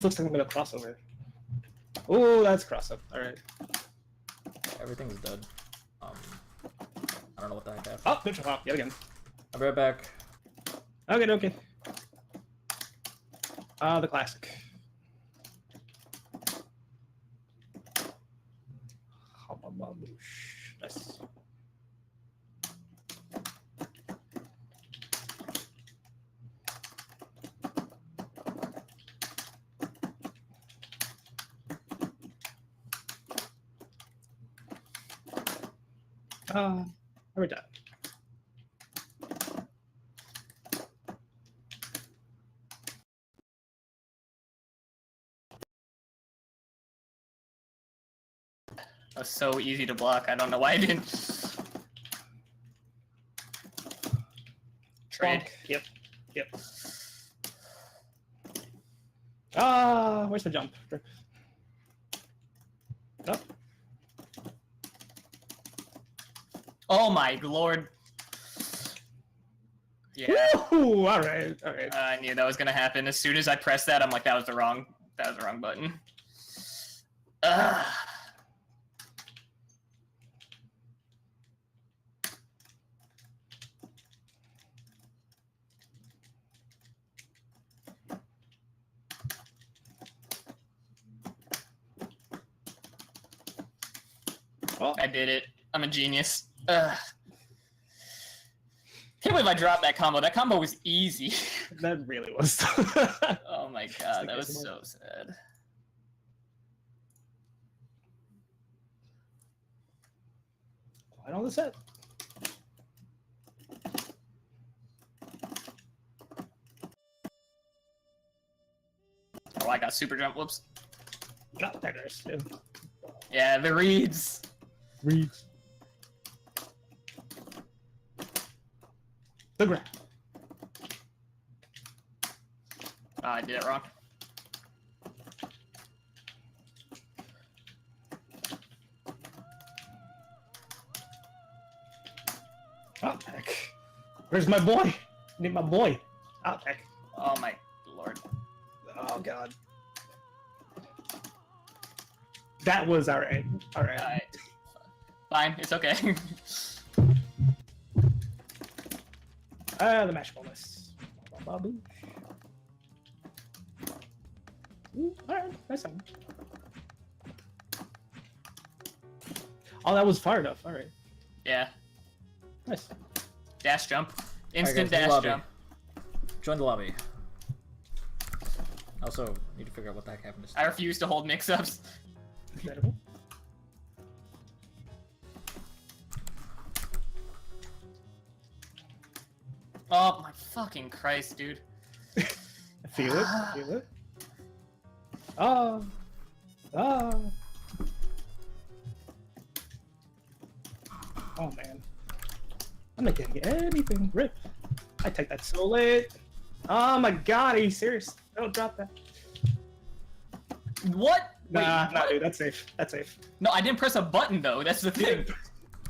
Looks like I'm gonna crossover. Oh, that's crossover. All right. Everything's dead. I don't know what the heck happened. Oh, neutral hop yet again. I'll be right back. Okay, okay. The classic. Nice. We're done. That was so easy to block. I don't know why I didn't. Trade. Yep. Yep. Where's the jump? Oh. Oh my lord. Yeah. Woo! All right. All right. I knew that was gonna happen. As soon as I pressed that, I'm like, that was the wrong button. Ugh. Oh. I did it. I'm a genius. Ugh. Can't believe I dropped that combo. That combo was easy. That really was. Oh my god, that was so sad. Quite on the set. Oh, I got super jump. Whoops. Not that nice. Yeah, the reads. Reads. The ground. Oh, I did it wrong. Oh, heck. Where's my boy? I need my boy. Oh, heck. Oh my lord. Oh, God. That was our end. All right. Alright. Fine, it's okay. The match bonus. Ooh, alright, nice one. Oh, that was far enough. Alright. Yeah. Nice. Dash jump. Instant guys, dash jump. Join the lobby. Also, need to figure out what the heck happened to I refuse to hold mix-ups. Incredible. Oh my fucking Christ, dude. I feel it. I feel it. Oh. Oh. Oh, man. I'm not getting anything. Rip. I take that so late. Oh my god, are you serious? Don't drop that. What? Nah, Wait, nah, what? dude, that's safe. That's safe. No, I didn't press a button though. That's the thing.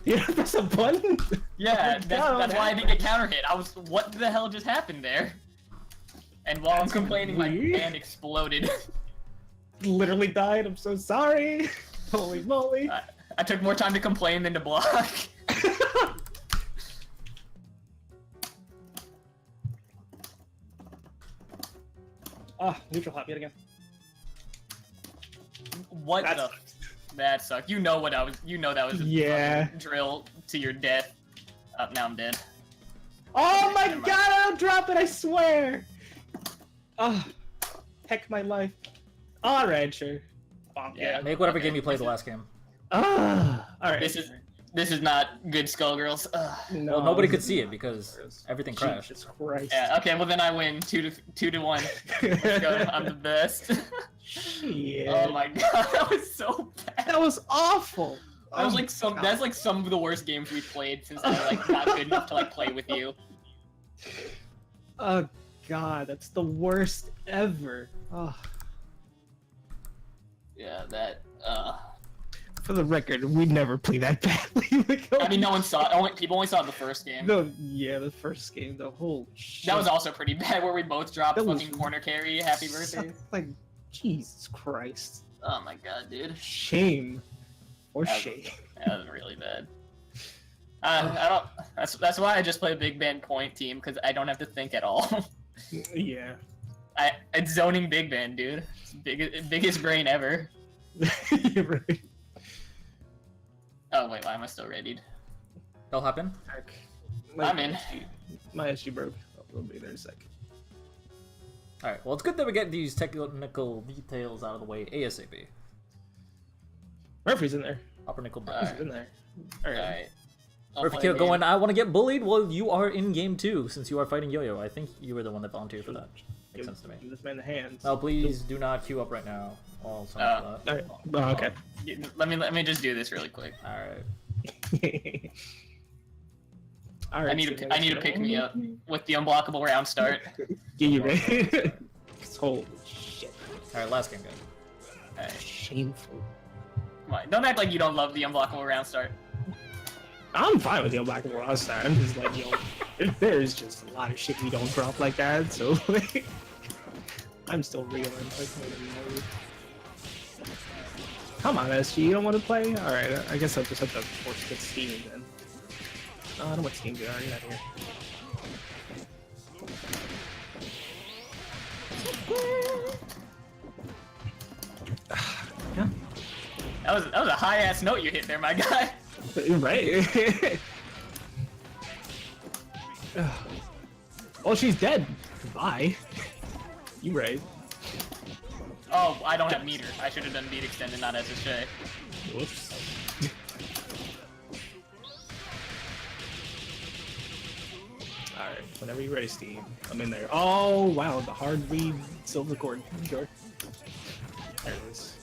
You didn't press a button? Yeah, Oh, that's why I didn't get counter hit. I was, what the hell just happened there? And while That's I'm complaining, my weird. hand exploded. Literally died. I'm so sorry. Holy moly. I took more time to complain than to block. Neutral hop yet again. What That the? sucks. That sucked. You know what I was. You know that was a Yeah. fucking drill to your death. Now I'm dead. Oh my Never mind. god, I'll drop it, I swear! Oh, heck my life. Alright, sure. Bonk, Yeah. Make whatever Okay. game you played the last game. Alright. This is not good, Skullgirls. No, Well, nobody could see it because everything crashed. Jesus Christ. Yeah. Okay. Well, then I win 2-1. Let's go. I'm the best. Shit. Oh my god, that was so bad. That was awful. That was Oh like my that's like some of the worst games we've played since I like got good enough to like play with you. Oh god, that's the worst ever. Oh. Yeah, that. For the record, we never play that badly. I mean, no one saw it. People only saw the first game. No, yeah, the first game, the whole shit. That was also pretty bad, where we both dropped That was- fucking corner carry. Happy birthday. Like Jesus Christ. Oh my god, dude. Shame. Or shame. That was really bad. I don't. That's why I just play a big band point team because I don't have to think at all. Yeah. It's zoning big band, dude. It's biggest brain ever. You're right. Oh wait, why am I still readied? That'll happen. Heck. I'm in. My SG broke. We'll be there in a sec. Alright, well, it's good that we get these technical details out of the way ASAP. Murphy's in there. Upper nickel He's break. in there. Alright. Alright. Murphy Kill going, I want to get bullied? Well, you are in game 2, since you are fighting Yo-Yo. I think you were the one that volunteered for that. Makes sense to me. Give this man the hands. Oh, please do not queue up right now. Oh, sorry for that. Alright. Oh, okay. Let me just do this really quick. Alright. Alright. I need to pick me up with the unblockable round start. Yeah, you ready? Holy shit. Alright, last game, guys. Alright. Shameful. Come on, don't act like you don't love the unblockable round start. I'm fine with the unblockable round start. I'm just like, yo, there's just a lot of shit we don't drop like that, so like, I'm still reeling. Like, come on, SG, you don't want to play? Alright, I guess I'll just have to force get Steam then. No, I don't want Steam to get already out here. Yeah. That was a high ass note you hit there, my guy. Right. Oh, she's dead. Goodbye. You right. Oh, I don't have meter. I should have done beat extended, not SSJ. Whoops. Alright, whenever you're ready, Steve. I'm in there. Oh, wow, the hard read silver cord. Sure. There it is.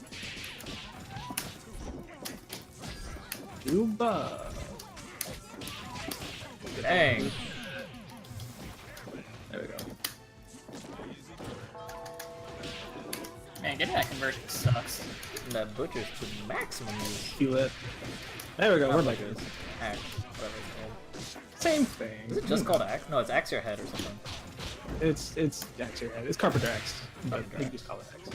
Cuba. Dang. There we go. Man, getting that conversion sucks. That butcher's to maximum use. Feel it. There we go. We're like this. Axe, whatever it's called. Same thing. Is it just called Axe? No, it's Axe Your Head or something. It's Axe your head. It's Carpenter Axe, but Carpenter we Axe. just call it Axe.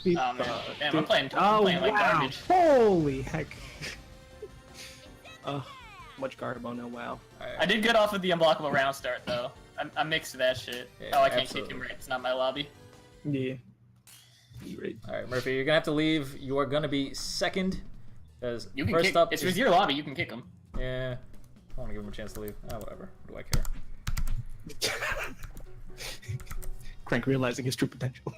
Oh man, damn, I'm playing Oh like wow! garbage. Holy heck! Much Garbo, no wow. Alright. I did good off of the unblockable round start though. I mixed that shit. Yeah, oh, I can't absolutely. kick him right. It's not my lobby. Yeah. You right. Alright, Murphy, you're gonna have to leave. You are gonna be second. Because You can first kick. up It's is- with your lobby. You can kick him. Yeah. I want to give him a chance to leave. Ah, whatever. What do I care? Crank realizing his true potential.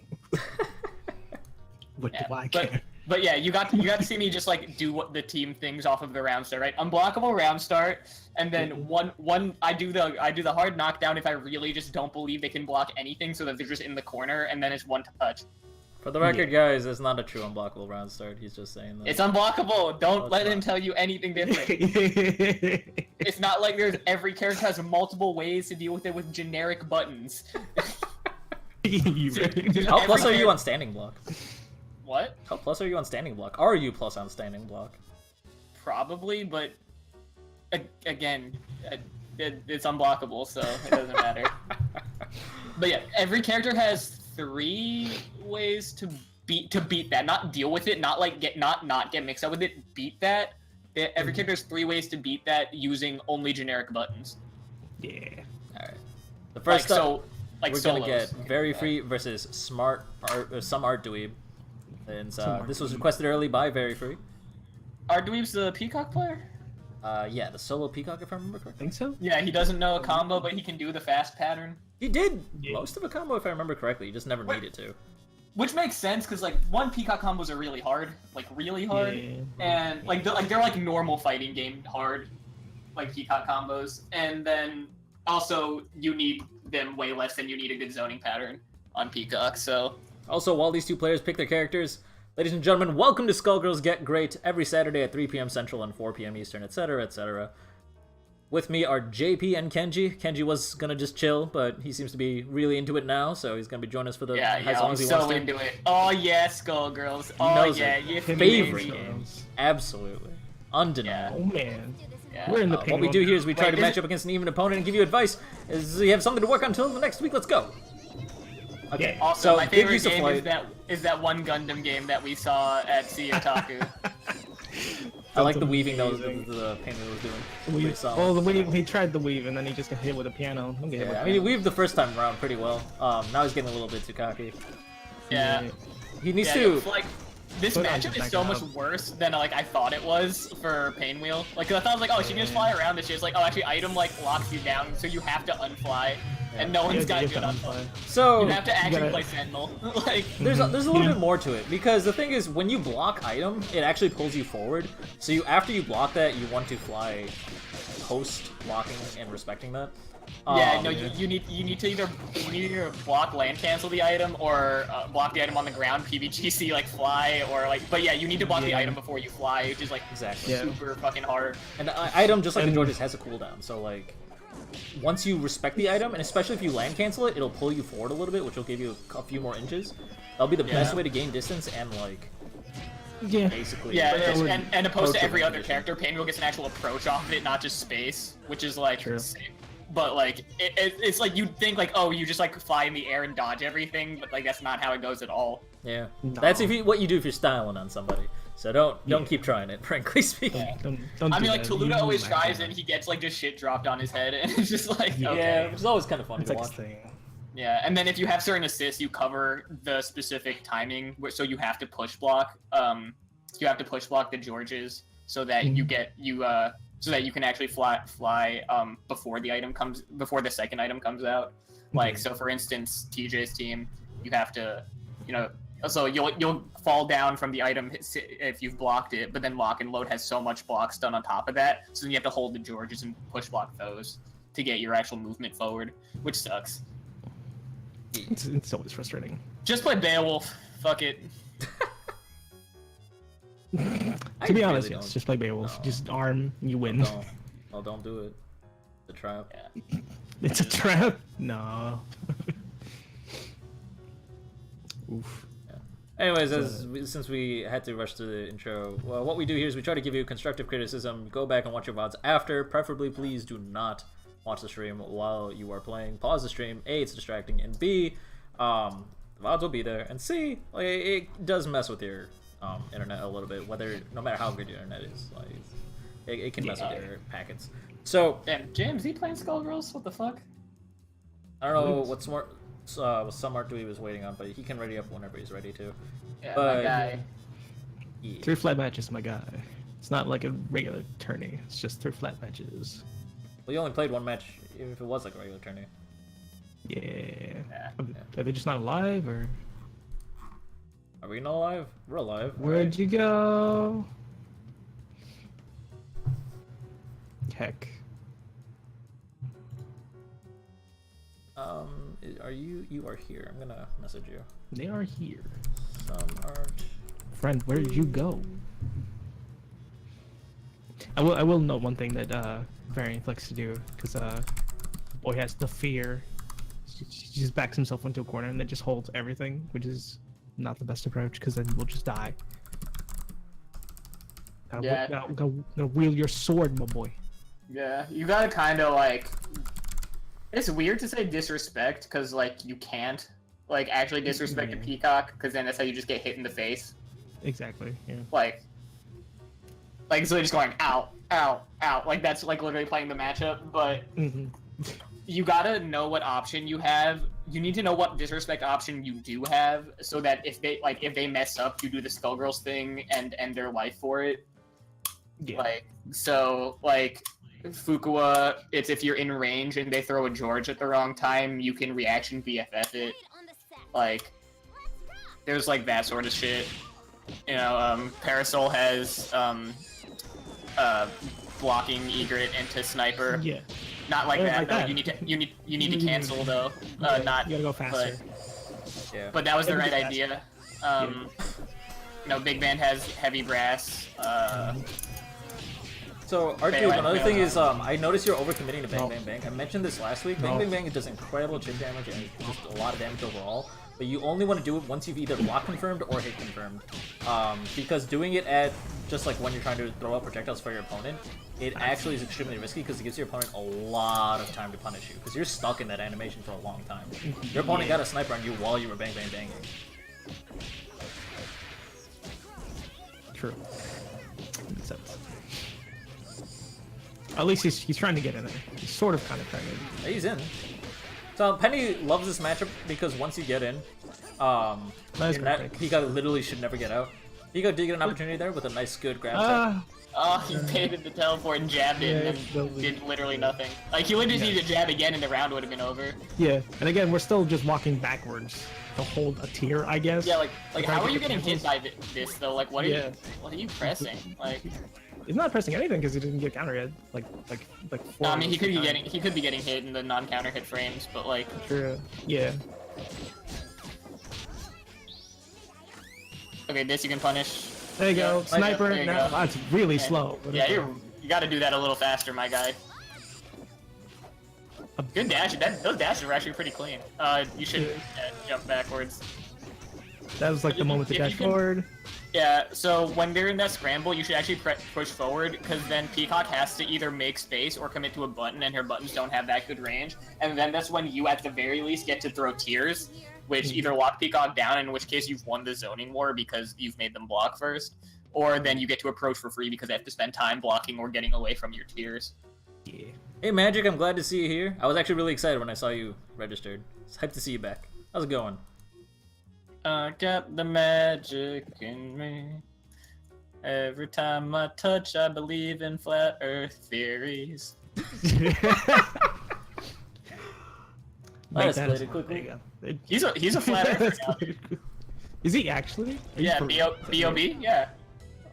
What Yeah, do I care? but yeah, you got to see me just like do what the team things off of the round start, right? Unblockable round start, and then one I do the hard knockdown if I really just don't believe they can block anything, so that they're just in the corner, and then it's one touch. For the record, guys, it's not a true unblockable round start. He's just saying that. It's unblockable. Don't it's let him not. tell you anything different. It's not like there's every character has multiple ways to deal with it with generic buttons. You right. How plus are every you on standing block? What? How plus are you on standing block? Are you plus on standing block? Probably, but again, it's unblockable, so it doesn't matter. But yeah, every character has 3 ways to beat that, not deal with it, not like not get mixed up with it. Beat that. Every character has 3 ways to beat that using only generic buttons. Yeah. Alright. The first up, we're solos. gonna get Very Free versus Smart Art, Some Art Dweeb. And this was requested early by Very Free. Ardweeb's the Peacock player? Yeah, the solo Peacock, if I remember correctly. Think so? Yeah, he doesn't know a combo, but he can do the fast pattern. He did Yeah. most of a combo, if I remember correctly. He just never needed to. Which makes sense, because like Peacock combos are really hard, Yeah. and like they're like normal fighting game hard, like Peacock combos, and then also you need them way less than you need a good zoning pattern on Peacock. So Also, while these two players pick their characters, ladies and gentlemen, welcome to Skullgirls Get Gr8 every Saturday at 3 p.m. Central and 4 p.m. Eastern, etc., etc. With me are JP and Kenji. Kenji was gonna just chill, but he seems to be really into it now, so he's gonna be joining us for the as long I'm as he so wants to. into it. Oh yeah, Skullgirls. Oh knows yeah, it. your Favorite favorite. game. Absolutely. Undeniable. Oh man. Yeah. We're in the What we do here is we try to Wait, match up against an even opponent and give you advice. Is you have something to work on until the next week. Let's go. Okay. Also, so my big favorite use of game flight. is that one Gundam game that we saw at Sea Otaku. I like the That's weaving that amazing. the painter was doing. Weave. Pretty solid. Well, the weave, he tried the weave and then he just got hit with a piano. Don't get hit with Yeah, a I mean, he piano. weaved the first time around pretty well. Now he's getting a little bit too cocky. Yeah. He needs Yeah, to. like this Put on matchup just is so back much up. worse than like I thought it was for Painwheel. Like, 'cause I thought I was like, oh, she can just fly around this shit. It's like, oh, actually, item like locks you down, so you have to unfly, and no one's got good unfly. So You have to actually gotta- play Sentinel. Like, there's a little bit more to it because the thing is when you block item, it actually pulls you forward. So after you block that, you want to fly post blocking and respecting that. yeah, no, you need to either block land cancel the item or block the item on the ground, PvGC like fly or like, but yeah, you need to block the Yeah. item before you fly, which is like Exactly. Yeah. super fucking hard. And the item, just like the And- Georges, has a cooldown. So like, once you respect the item, and especially if you land cancel it, it'll pull you forward a little bit, which will give you a few more inches. That'll be the best Yeah. way to gain distance and like Yeah. basically. Yeah, that would and opposed to approach every it other with character, Painwheel gets an actual approach off of it, not just space, which is like True. sick. But like it's like you'd think like, oh, you just like fly in the air and dodge everything, but like that's not how it goes at all. Yeah, No. that's what you do if you're styling on somebody. So don't keep trying it, frankly speaking. Yeah. Don't I do mean, like that. Toluta You always might tries die. and he gets like just shit dropped on his head, and it's just like Yeah. okay. Yeah, which is always kind of funny It's to like watch. his thing. Yeah, and then if you have certain assists, you cover the specific timing, so you have to push block. You have to push block the Georges so that you get so that you can actually fly before the second item comes out. Like, so for instance, TJ's team, you have to, so you'll fall down from the item if you've blocked it, but then lock and load has so much blocks done on top of that, so then you have to hold the Georges and push block those to get your actual movement forward, which sucks. It's always frustrating. Just play Beowulf. Fuck it. I To be really honest, don't. yes. Just play Beowulf. No. Just arm, you win. Don't. Oh, don't do it. The trap. Yeah. It's a trap. No. Oof. Anyways, since we had to rush through the intro, well, what we do here is we try to give you constructive criticism. Go back and watch your VODs after. Preferably, please do not watch the stream while you are playing. Pause the stream. A, it's distracting, and B, the VODs will be there, and C, like, it does mess with your internet a little bit. No matter how good your internet is, like it can mess with your packets. So Damn, James, he playing Skullgirls? What the fuck? I don't know what Smart Dewey was waiting on, but he can ready up whenever he's ready to. Yeah, But- my guy. Yeah. 3 flat matches, my guy. It's not like a regular tourney. It's just 3 flat matches. Well, you only played one match, even if it was like a regular tourney. Yeah. Yeah. Are they just not alive, or Are we not alive? We're alive. where'd you go? Heck. Are you? You are here. I'm gonna message you. They are here. Some art. Friend, where did you go? I will note one thing that Variant likes to do, because boy has the fear. He just backs himself into a corner and then just holds everything, which is not the best approach, because then we'll just die. Yeah. Gotta wield your sword, my boy. Yeah, you gotta kind of like. It's weird to say disrespect because like you can't like actually disrespect a Yeah. peacock because then that's how you just get hit in the face. Exactly. Yeah. Like so just going ow, ow, ow. Like that's like literally playing the matchup. But Mm-hmm. you gotta know what option you have. You need to know what disrespect option you do have so that if they mess up, you do the Skullgirls thing and end their life for it. Yeah. Like Fukuwa, it's if you're in range and they throw a George at the wrong time, you can reaction BFF it. Like, there's like that sort of shit. Parasol has blocking egret into sniper. Yeah. Not like Yeah, that. like though. that. You need to cancel though. Yeah, Not. you gotta go faster. Yeah. But that was the Gotta right be faster. idea. Big Band has heavy brass. So, Art Okay, Dude, right, another yeah. thing is, I noticed you're overcommitting to Bang No. Bang Bang. I mentioned this last week. No. Bang Bang Bang does incredible chip damage and just a lot of damage overall. But you only want to do it once you've either block confirmed or hit confirmed. Because doing it at just like when you're trying to throw out projectiles for your opponent, it actually is extremely risky because it gives your opponent a lot of time to punish you, because you're stuck in that animation for a long time. Your opponent got a sniper on you while you were bang bang banging. True. Makes sense. At least he's trying to get in there. He's sort of kind of trying to. He's in. So Penny loves this matchup because once you get in, Pika literally should never get out. Pika did get an opportunity there with a nice good grab set. Oh, he baited the teleport and jabbed it and did literally nothing. Like, he would just need to jab again and the round would have been over. Yeah, and again, we're still just walking backwards to hold a tier, I guess. Yeah, like how are you getting hit by this though? Like, what are you pressing? Like, he's not pressing anything because he didn't get counter yet. Like. No, I mean, he could be getting hit in the non-counter hit frames, but like. True. Yeah. Okay, this you can punish. There you go, sniper. There you now go. that's really slow. Yeah, you got to do that a little faster, my guy. Good dash. Those dashes were actually pretty clean. You should jump backwards. That was like the moment to dash forward. Yeah, so when they're in that scramble, you should actually push forward, because then Peacock has to either make space or commit to a button, and her buttons don't have that good range. And then that's when you, at the very least, get to throw tiers, which either lock Peacock down, in which case you've won the zoning war because you've made them block first, or then you get to approach for free because they have to spend time blocking or getting away from your tiers. Yeah. Hey Magic, I'm glad to see you here. I was actually really excited when I saw you registered. It's hyped to see you back. How's it going? I got the magic in me. Every time I touch, I believe in flat earth theories. I escalated quickly. He's a flat earther now. Is he actually? Yeah, B.O.B. Yeah.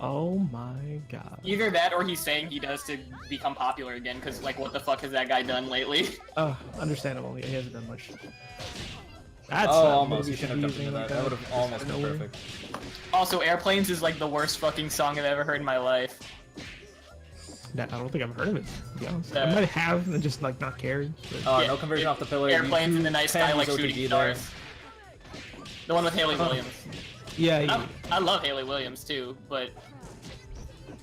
Oh my god. Either that or he's saying he does to become popular again, because, like, what the fuck has that guy done lately? Understandable. Yeah, he hasn't done much. That's almost. You shouldn't have jumped into that. That would have almost been perfect. Also, Airplanes is, like, the worst fucking song I've ever heard in my life. I don't think I've heard of it, to be honest. I might have and just, like, not cared. But... no conversion off the pillar. Airplanes in the night sky, like, shooting stars. The one with Haley Williams. Yeah. I love Haley Williams, too, but...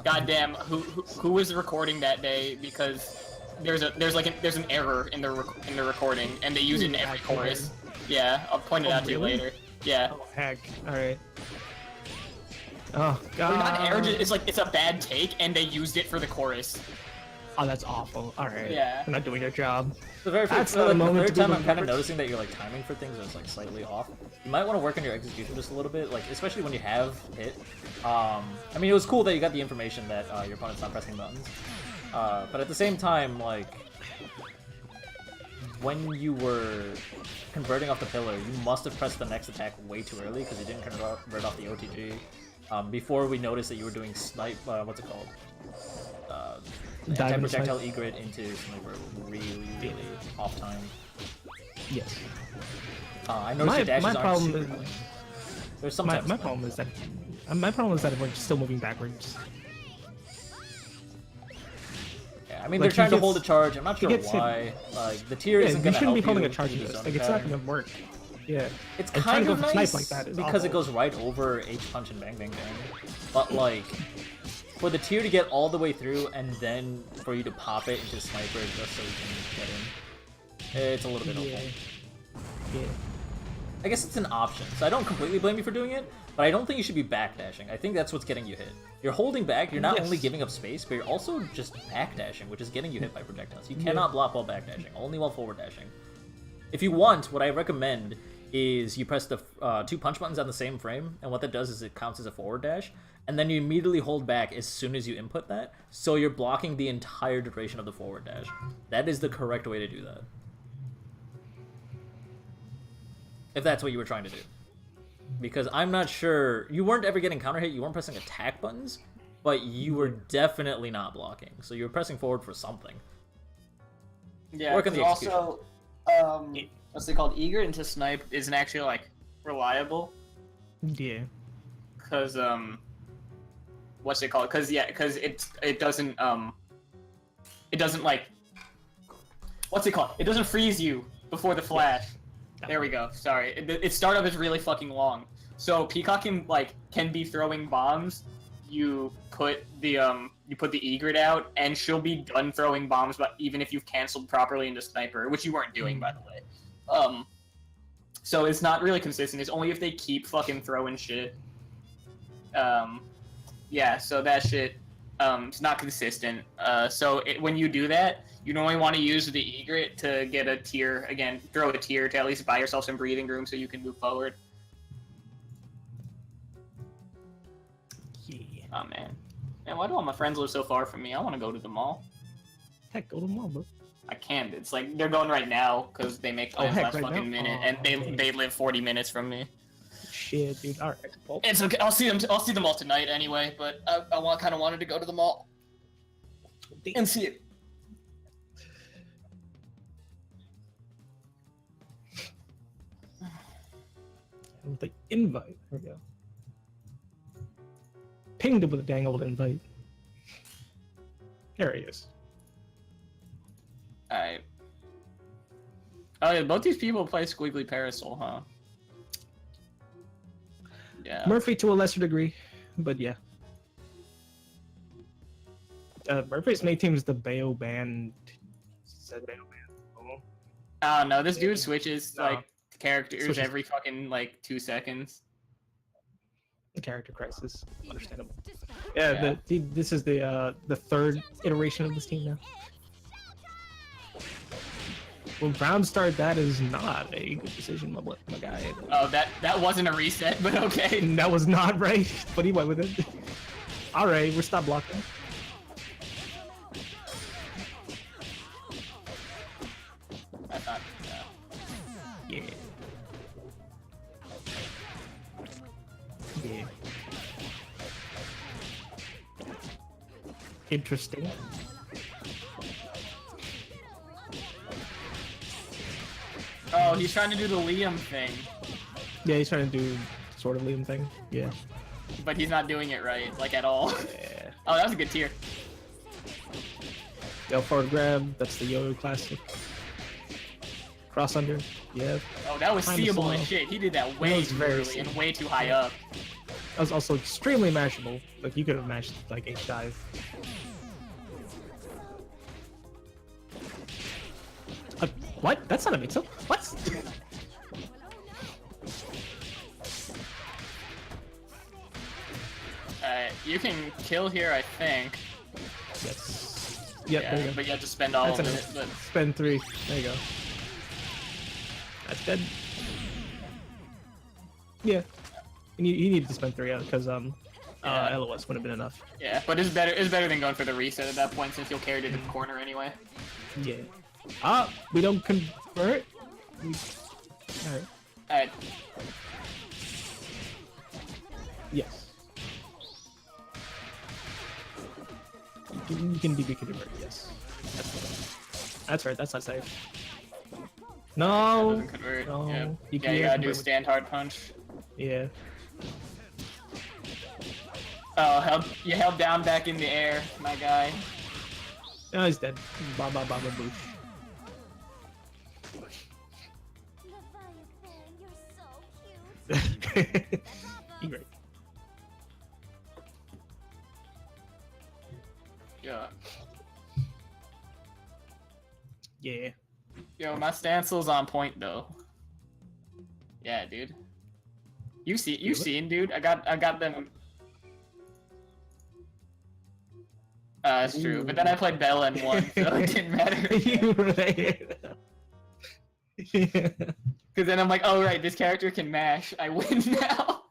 Goddamn, who was recording that day? Because there's an error in the recording, and they use it in every chorus. Yeah, I'll point it out to you later. Yeah. Oh heck! All right. Oh god. Not error. It's a bad take, and they used it for the chorus. Oh, that's awful. All right. Yeah. They're not doing their job. The very first time I'm kind of noticing that you're like timing for things that's like slightly off. You might want to work on your execution just a little bit, like especially when you have hit. I mean, it was cool that you got the information that your opponent's not pressing buttons, but at the same time, like when you were converting off the pillar, you must have pressed the next attack way too early because you didn't convert off the OTG before we noticed that you were doing snipe. What's it called? Anti-projectile E-grid into sniper really off time. Yes. I noticed your dashes aren't super... There's some my problem is that we're still moving backwards. Yeah, I mean, they're trying to hold a charge. I'm not sure why. Like, the tier isn't going to help you. You shouldn't be holding a charge in this. Like, it's not going to work. Yeah. It's kind of nice like that because it goes right over H-punch and bang bang bang. But, like... For the tier to get all the way through and then for you to pop it into sniper just so you can get in, it's a little bit awful. Yeah. I guess it's an option, so I don't completely blame you for doing it, but I don't think you should be backdashing. I think that's what's getting you hit. You're holding back, you're not only giving up space, but you're also just backdashing, which is getting you hit by projectiles. You cannot block while backdashing, only while forward dashing. If you want, what I recommend is you press the 2 punch buttons on the same frame, and what that does is it counts as a forward dash, and then you immediately hold back as soon as you input that, so you're blocking the entire duration of the forward dash. That is the correct way to do that. If that's what you were trying to do. Because I'm not sure... You weren't ever getting counter hit, you weren't pressing attack buttons, but you were definitely not blocking, so you were pressing forward for something. Yeah, work on the execution. Also, what's it called? Eager into snipe isn't actually, like, reliable. Yeah. Because, what's it called? Because it doesn't like, what's it called? It doesn't freeze you before the flash. There we go. Sorry, its startup is really fucking long. So Peacock can be throwing bombs you put the egret out, and she'll be done throwing bombs, but even if you've canceled properly into sniper, which you weren't doing, by the way. So it's not really consistent. It's only if they keep fucking throwing shit. Yeah, so that shit, it's not consistent. So when you do that, you normally want to use the egret to get a tier, again, throw a tier to at least buy yourself some breathing room so you can move forward. Yeah. Oh, man. Man, why do all my friends live so far from me? I want to go to the mall. Heck, go to the mall, bro. I can't. It's like, they're going right now, because they make plans heck, last right fucking now? minute, Oh, and okay. they live 40 minutes from me. Shit, dude. All right. Well, It's okay. I'll see them all tonight anyway. But I kind of wanted to go to the mall and see it. with the invite. There we go. Pinged him with a dang old invite. There he is. Alright. Oh yeah, both these people play Squiggly Parasol, huh? Yeah. Murphy to a lesser degree, but yeah. Murphy's main team is the Bayo Band. Said Bayo Band. Oh. I don't know. This dude switches No. like characters Switches. every fucking like 2 seconds. Character crisis. Understandable. Yeah, this is the third iteration of this team now. When Brown started, that is not a good decision, my guy. Oh, that wasn't a reset, but okay. That was not right, but he went with it. All right, we're stop blocking. I thought. Yeah. Yeah. Interesting. Oh, he's trying to do the Liam thing, Yeah, he's trying to do sort of Liam thing. Yeah. but he's not doing it right, like at all. Yeah. Oh, that was a good tier. L forward grab. That's the yo-yo classic. Cross under. Yeah. Oh, that was Kinda seeable slow. as shit. He did that way was too very early and seeable. way too high up. That was also extremely mashable. Like you could have mashed like a dive. What? That's not a mix-up. What? You can kill here, I think. Yes. Yep. There you Yeah, go. but you have to spend all That's of it. enough. But Spend 3. There you go. That's dead. Yeah. You need to spend 3 out because Yeah. LOS would have been enough. yeah, but it's better than going for the reset at that point since you'll carry to the corner anyway. Yeah. Ah, we don't convert. Alright. Alright, Yes. You can DB convert. Yes. That's right. That's not safe. No. doesn't convert. No. Yeah, You yeah, you gotta do a convert with- stand hard punch. Yeah. Oh, you held down back in the air, my guy. No, he's dead. Ba ba ba ba boosh. Leviathan, you're so cute. You're right. Yeah. Yeah. Yo, my stancel's on point though. Yeah, dude. You've seen, dude. I got them. That's true. But then I played Bella and won, so it didn't matter. You're right. Yeah. Because then I'm like, oh right, this character can mash. I win now.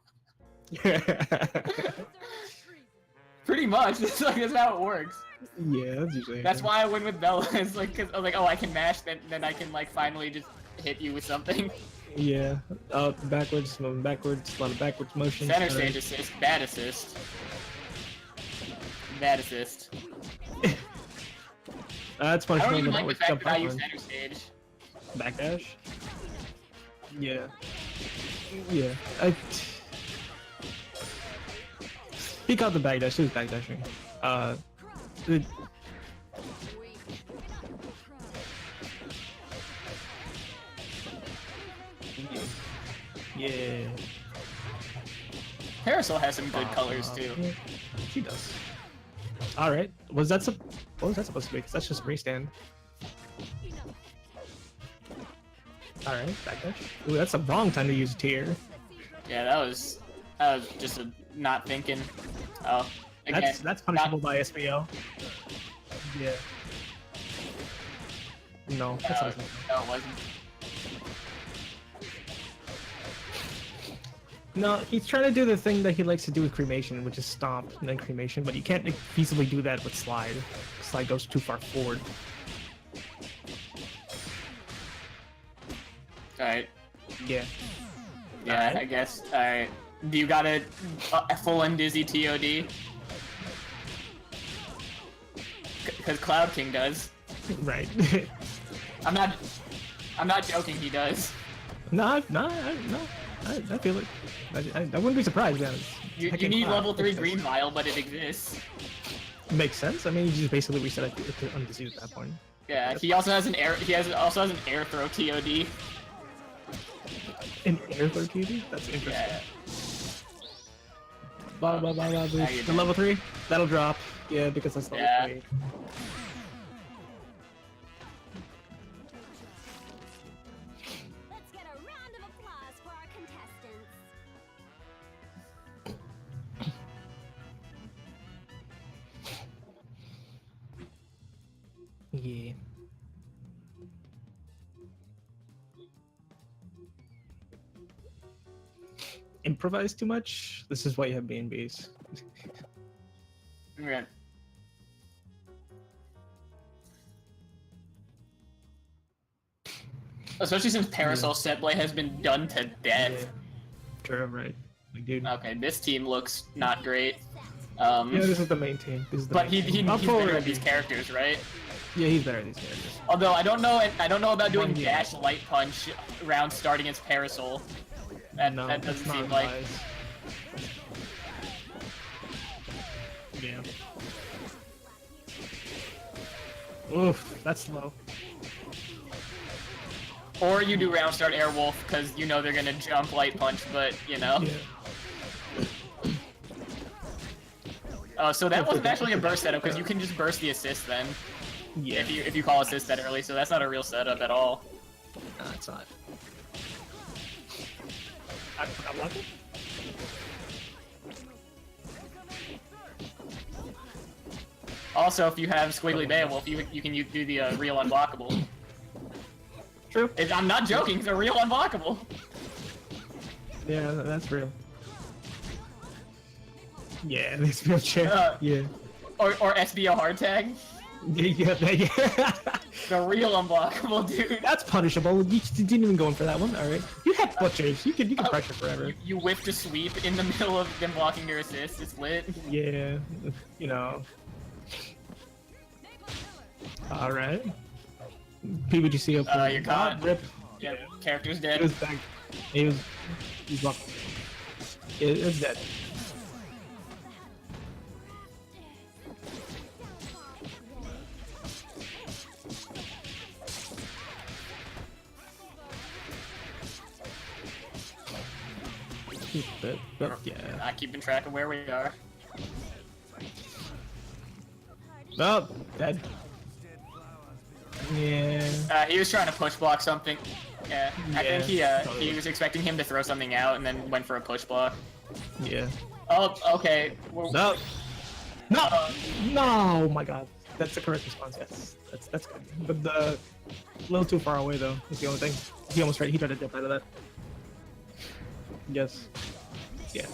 Pretty much. That's how it works. Yeah, that's usually. That's why I win with Bella. It's like, cause I was like, oh, I can mash, then I can like finally just hit you with something. Yeah. Backwards, moving backwards, a lot of backwards motion. Center stage assist, bad assist. Bad assist. That's I much don't more even than like the what fact jump that I up use on. center stage. Backdash? Yeah. Yeah. He caught the backdash, he was backdashing. It... Yeah. Parasol has some good colors too. Yeah, she does. All right. What was that supposed to be? 'Cause that's just freestand. All right, backdash. Ooh, that's the wrong time to use tier. Yeah, that was just a not thinking. Oh, again, That's punishable by SBO. Yeah. No, that's not. No, it wasn't. No, he's trying to do the thing that he likes to do with cremation, which is stomp and then cremation, but you can't feasibly do that with slide. Slide goes too far forward. Alright. Yeah. Yeah, Alright. I guess. Alright. Do you got a full and dizzy TOD? Because Cloud King does. Right. I'm not joking. He does. No. I feel it. I wouldn't be surprised, man. You need level 3 green vial, but it exists. Makes sense. I mean, you just basically reset it to undeceived at that point. Yeah. He also has an air. Also has an air throw TOD. An air throw TV? That's interesting. Yeah. Blah blah blah blah. How you The doing? level 3, that'll drop. Yeah, because that's level Yeah. 3. Let's get a round of applause for our contestants. Yeah. Improvise too much? This is why you have B&Bs. Okay. Especially since Parasol Setplay has been done to death. True, right. Like, dude. Okay, this team looks not great. Yeah, this is the main team. This is the But main he's team. Up better forward. at these characters, right? Yeah, he's better at these characters. Although I don't know about doing One game. dash light punch round start against Parasol. That No, doesn't it's not seem like. wise. Yeah. Oof, that's low. Or you do round start Airwolf because you know they're gonna jump light punch, but you know. Yeah. Oh, so that wasn't actually a burst setup because you can just burst the assist then Yeah. if you call assist that early. So that's not a real setup at all. No, it's not. I'm lucky. Also, if you have Squiggly Beowulf, you can do the real unblockable. True. I'm not joking. It's a real unblockable. Yeah, that's real. Yeah, this real chair. Yeah. Or SBO hard tag. Yeah. The real unblockable, dude. That's punishable. You didn't even go in for that one. All right. You have butchers. You can pressure forever. You whiffed a sweep in the middle of them blocking your assist. It's lit. Yeah. You know. All right. PBGC up. You're caught. Rip. Yeah, character's He dead. was back. He's locked. It's dead. Yeah. Not keeping track of where we are. Oh, dead. Yeah. He was trying to push block something. Yeah, I think he totally. was expecting him to throw something out and then went for a push block. Yeah. Oh, okay. No. No. No. Oh my God. That's the correct response. Yes. That's good. But a little too far away though. Is the only thing. He almost tried. He tried to dip out of that. Yes. Yeah.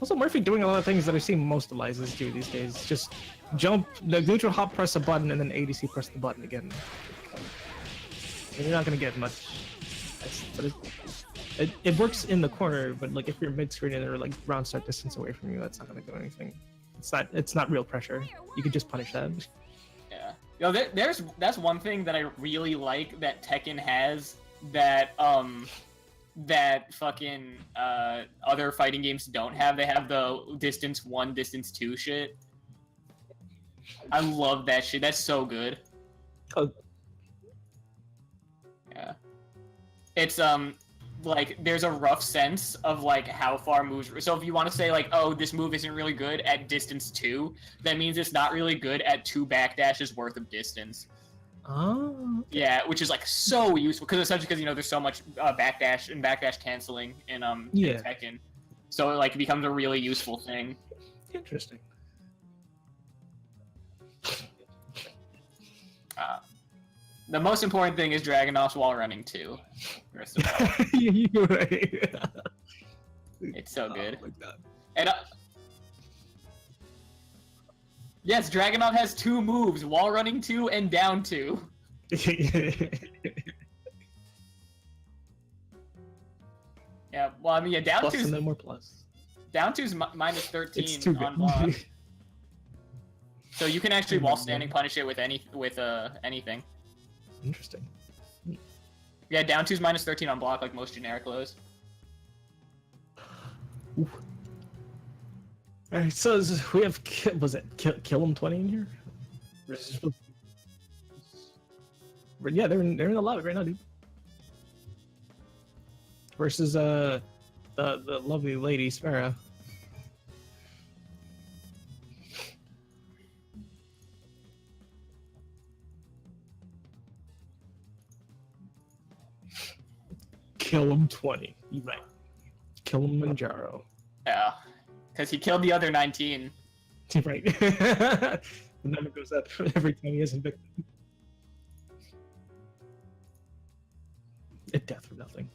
Also, Murphy doing a lot of things that I see most Elizas do these days. Just jump, the neutral hop, press a button, and then ADC press the button again. And you're not gonna get much. But it works in the corner, but like if you're mid screen and they're like round start distance away from you, that's not gonna do anything. It's not real pressure. You could just punish that. Yeah. You know, that's one thing that I really like that Tekken has that that fucking other fighting games don't have. They have the distance 1, distance 2 shit. I love that shit. That's so good. Oh. Yeah. It's like there's a rough sense of like how far moves. So if you want to say like, oh, this move isn't really good at distance 2, that means it's not really good at 2 backdashes worth of distance. Oh. Yeah, which is like so useful because essentially because there's so much backdash and backdash canceling in Yeah. Tekken, so it like becomes a really useful thing. Interesting. The most important thing is Dragunov's wall running too. First of all, You're right. it's so good. Oh my God. And yes, Dragunov has 2 moves: wall running 2 and down 2. Yeah, well, I mean, yeah, down Plus 2's and then more plus. down 2's minus 13 It's too on good. block, so you can actually while standing punish it with anything. Interesting. Yeah, down 2's minus 13 on block, like most generic lows. Alright, so we have, was it kill him 20 in here? Yeah, they're in the lobby right now, dude. Versus the lovely lady Sparrow. Kill him 20. You right. Kill him Manjaro. Yeah, because he killed the other 19. Right. The number goes up every time he has a victim. A death for nothing.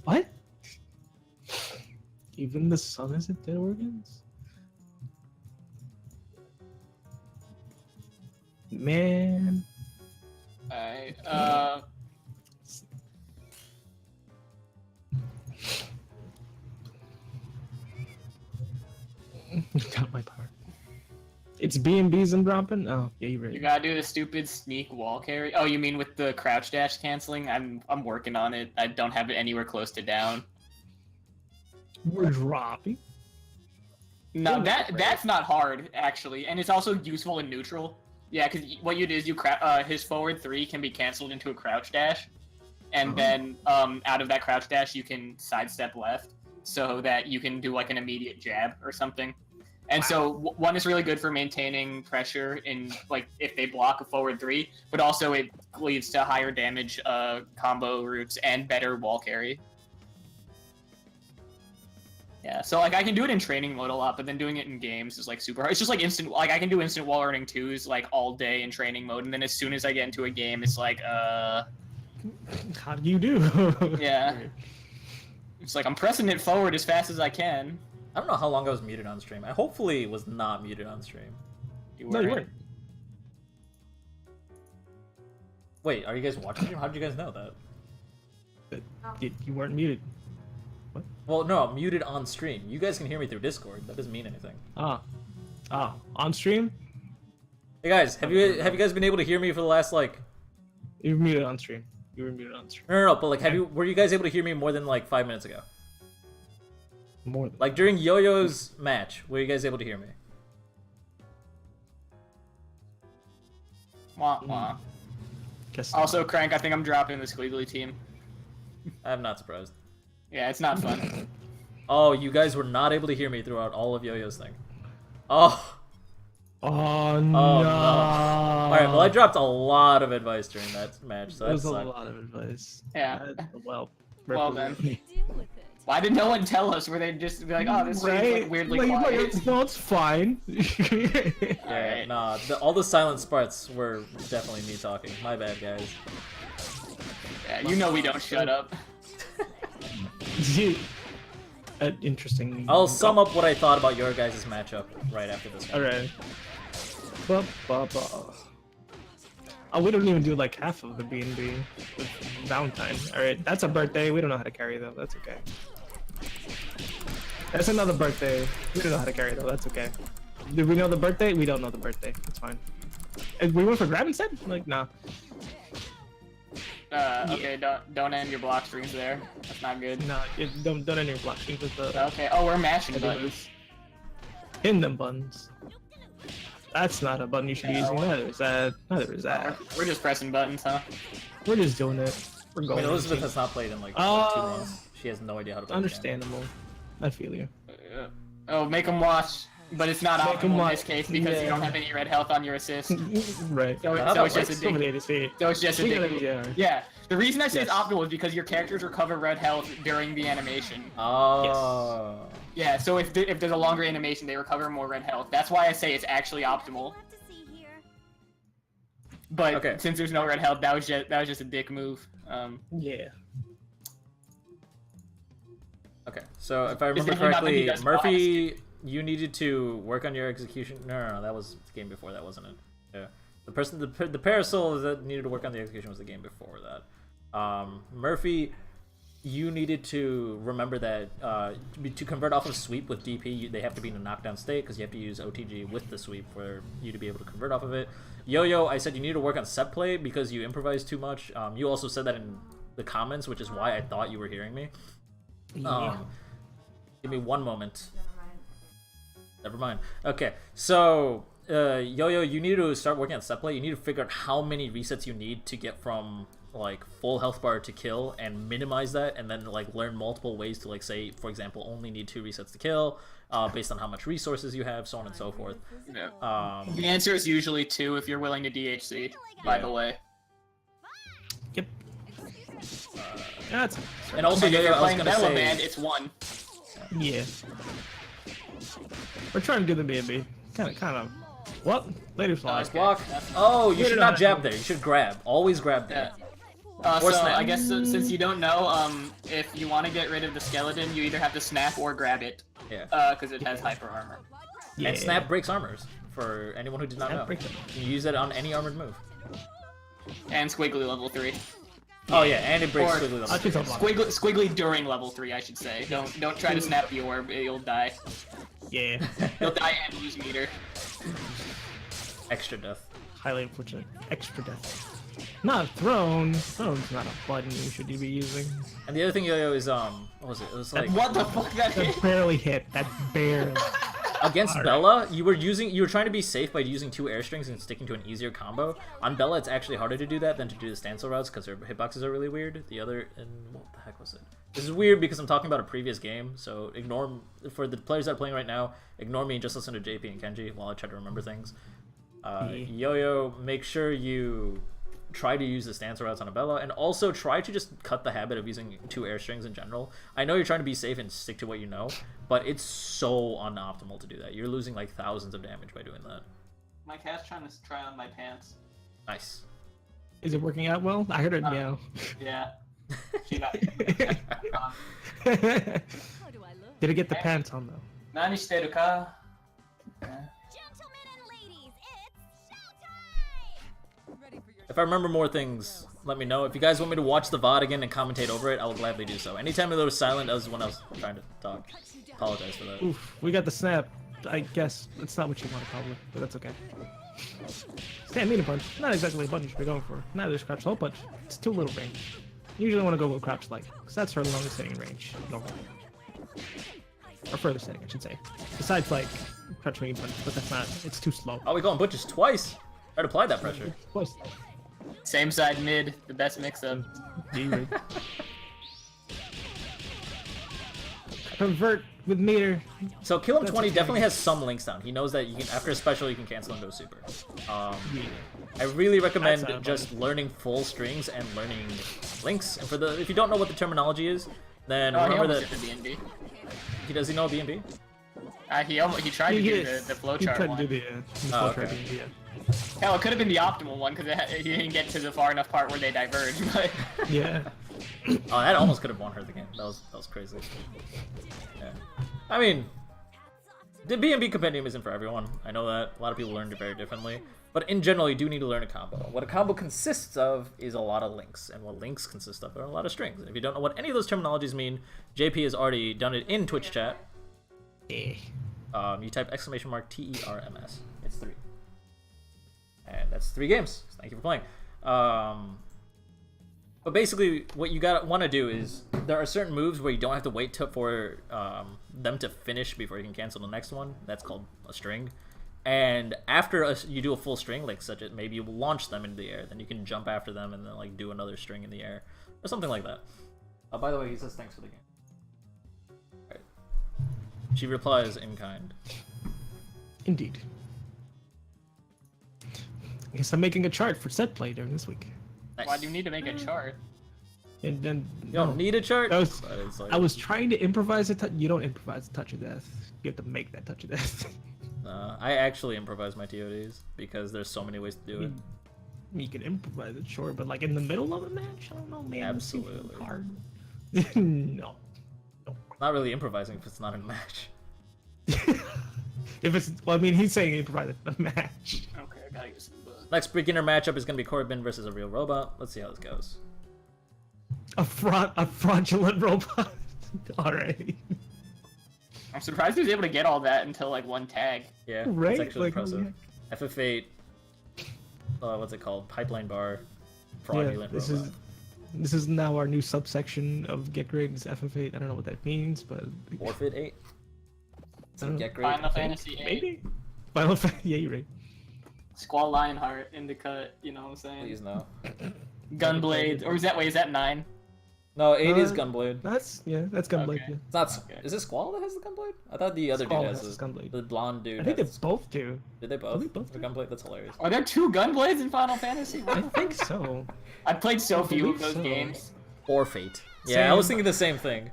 What? Even the sun isn't dead organs? Man. Alright, Got my power. It's B&Bs and dropping? Oh, yeah, you're right. you gotta do the stupid sneak wall carry. Oh, you mean with the crouch dash canceling? I'm working on it. I don't have it anywhere close to down. We're dropping. No, that's not hard actually, and it's also useful in neutral. Yeah, because what you do is his forward 3 can be canceled into a crouch dash, and then out of that crouch dash you can sidestep left, so that you can do like an immediate jab or something. And so one is really good for maintaining pressure in like if they block a forward 3, but also it leads to higher damage combo routes and better wall carry. Yeah, so like I can do it in training mode a lot, but then doing it in games is like super hard. It's just like instant. Like I can do instant wall running 2s like all day in training mode, and then as soon as I get into a game, it's like How do you do? yeah. It's like I'm pressing it forward as fast as I can. I don't know how long I was muted on stream. I hopefully was not muted on stream. No, you weren't. Wait, are you guys watching stream? How did you guys know that? You weren't muted. Well, no, I'm muted on stream. You guys can hear me through Discord. That doesn't mean anything. On stream? Hey guys, have you guys been able to hear me for the last like? You were muted on stream. You were muted on stream. No, but like, were you guys able to hear me more than like 5 minutes ago? More than Like during Yo-Yo's match, were you guys able to hear me? Wah, wah. Guess Also, Crank, I think I'm dropping the Squiggly team. I'm not surprised. Yeah, it's not fun. Oh, you guys were not able to hear me throughout all of Yo-Yo's thing. Oh. Oh no! Oh no! All right, well I dropped a lot of advice during that match, so That was that's a lot of advice. Yeah. Well then. represented. Deal with it. Why did no one tell us? Were they just be like, oh, this is like weirdly quiet? No, it's fine. Yeah, Alright. nah, all the silent parts were definitely me talking. My bad, guys. Yeah, you know we don't shut up. Interesting. I'll sum up what I thought about your guys' matchup right after this one. Alright. Oh, we don't even do like half of the B&B with Valentine. Alright, that's a birthday. We don't know how to carry though. That's okay. That's another birthday. We don't know how to carry though. That's okay. Did we know the birthday? We don't know the birthday. It's fine. We went for grab instead? Like, nah. Okay, don't end your block streams there. That's not good. Nah, don't end your block streams with the Okay. Oh, we're mashing buttons. in them buttons. That's not a button you should be using. Neither is that. Neither is that. We're just pressing buttons, huh? We're just doing it. We're I going. mean, Elizabeth has not played in like 2 months. She has no idea how to play. Understandable. I feel you. Oh, make them watch. But it's not Make 'em optimal in watch. this case because you don't have any red health on your assist. Right. So, How so about it's just a So many dick. to see. So it's just a We dick. gotta- yeah. Yeah. The reason I say it's Yes. optimal is because your characters recover red health during the animation. Oh. Yeah, so if there's a longer animation, they recover more red health. That's why I say it's actually optimal. Lot to see here. But Okay. since there's no red health, that was just a dick move. Yeah. Okay, so if I remember definitely not that he correctly, does Murphy, you needed to work on your execution. No, that was the game before that, wasn't it? Yeah. The parasol that needed to work on the execution was the game before that. Murphy, you needed to remember that to convert off of sweep with DP, they have to be in a knockdown state because you have to use OTG with the sweep for you to be able to convert off of it. Yo-Yo, I said you need to work on set play because you improvise too much. You also said that in the comments, which is why I thought you were hearing me. Give me one moment. Never mind. Okay, so Yo-Yo, you need to start working on set play. You need to figure out how many resets you need to get from like full health bar to kill and minimize that, and then like learn multiple ways to like say, for example, only need 2 resets to kill, based on how much resources you have, so on and so forth. Yeah. The answer is usually 2 if you're willing to DHC. By the way. Yep. That's And also, If Yo-Yo, you're I was playing gonna Bella say, Band, it's 1. yeah. We're trying to do the B&B. Kind of. What? Later fly. nice block. Oh, you Wait, should no, not jab there. You should grab. Always grab there. Yeah. Or So snap. I guess since you don't know, if you want to get rid of the skeleton, you either have to snap or grab it, Yeah. because it has hyper armor. Yeah. And snap breaks armors. For anyone who did not Snap know, breaks it. you can use it on any armored move. And squiggly level 3. Oh yeah, and it breaks Or- squiggly level. I'll just unlock. Squiggly during level 3, I should say. Don't try to snap the orb, you'll die. Yeah. You'll die and lose meter. Extra death. Highly unfortunate. Extra death. Not throne. Throne's not a button you should be using. And the other thing, Yo-Yo, is what was it? It was like What the fuck that That hit? barely hit. That barely. against Alright. Bella, you were trying to be safe by using 2 air strings and sticking to an easier combo. On Bella, it's actually harder to do that than to do the stancil routes because her hitboxes are really weird. The other, and what the heck was it? This is weird because I'm talking about a previous game, so ignore for the players that are playing right now. Ignore me and just listen to JP and Kenji while I try to remember things. Yo-Yo, make sure you try to use the stance routes on a Bella, and also try to just cut the habit of using 2 air strings in general. I know you're trying to be safe and stick to what you know, but it's so unoptimal to do that. You're losing like thousands of damage by doing that. My cat's trying to try on my pants. Nice. Is it working out well? I heard it meow. Yeah. She got Did How do I look? it get the pants on though? 何してるか? Gentlemen and ladies, it's showtime! Ready for your If I remember more things, let me know. If you guys want me to watch the VOD again and commentate over it, I will gladly do so. Anytime there was silent, that was when I was trying to talk. Apologize for that. Oof, we got the snap. I guess it's not what you wanted probably, but that's okay. Stand mean punch. Not exactly a punch you should be going for. Neither is crouch low punch. It's too little range. You usually want to go with crouch light, because that's her longest hitting range normally. Or furthest hitting, I should say. Besides like crouch medium punch, but that's not. It's too slow. Oh, we going butches twice. Try to apply that pressure. Close. Same side mid, the best mix-up. D-rig. Convert with meter. So Kill Him That's 20 okay. definitely has some links down. He knows that you can, after a special, you can cancel into a super. I really recommend That's not just learning full strings and learning links. And for the if you don't know what the terminology is, then Oh, he remember almost that hit the BNB. does he know BNB? He tried to do the He flowchart tried one. to do the Oh, flowchart, okay. yeah. Hell, it could have been the optimal one because he didn't get to the far enough part where they diverge. But Yeah. Oh, that almost could have won her the game. That was crazy. Yeah. I mean, the B&B compendium isn't for everyone. I know that. A lot of people learned it very differently. But in general, you do need to learn a combo. What a combo consists of is a lot of links. And what links consist of are a lot of strings. And if you don't know what any of those terminologies mean, JP has already done it in Twitch chat. Yeah. You type !TERMS. It's 3. And that's 3 games. Thank you for playing. But basically, what you want to do is there are certain moves where you don't have to wait for them to finish before you can cancel the next one. That's called a string. and after you do a full string, like such as maybe you launch them into the air, then you can jump after them and then like do another string in the air or something like that. By the way, he says thanks for the game. Right. She replies in kind. Indeed. I guess I'm making a chart for set play during this week. Nice. Why do you need to make a chart? And then You don't need a chart. I was trying to improvise a touch. You don't improvise a touch of death. You have to make that touch of death. I actually improvise my TODs because there's so many ways to do it. You can improvise it, sure, but like in the middle of a match, I don't know, man. It seems Absolutely. hard. No. Not really improvising if it's not in a match. If it's, well, I mean, he's saying improvise a match. Okay, I gotta get some bugs. Next beginner matchup is going to be Corbin versus a real robot. Let's see how this goes. A fraudulent robot. Alright. I'm surprised he was able to get all that until like one tag. Yeah, Right? it's actually Like, impressive. FF8, what's it called? Pipeline bar, fraudulent Yeah, robot. this is now our new subsection of Get Gr8 is FF8. I don't know what that means, but Forfeit 8? I don't- Get Gr8. Final Fantasy 8. maybe. Final Fantasy. Yeah, you're right. Squall Lionheart in the cut, you know what I'm saying? Please no. Gunblade, or is that 9? No, 8 is Uh, Gunblade. That's Gunblade. Okay. Yeah. It's not. Okay. Is it Squall that has the Gunblade? I thought the other Squall dude has has the Gunblade. the blonde dude. I think they has- both do. Did they both? they both The do. Gunblade? That's hilarious. Are there 2 Gunblades in Final Fantasy? I think so. I played so few of believe those so. games. Or Fate. Yeah, I was Same. thinking the same thing.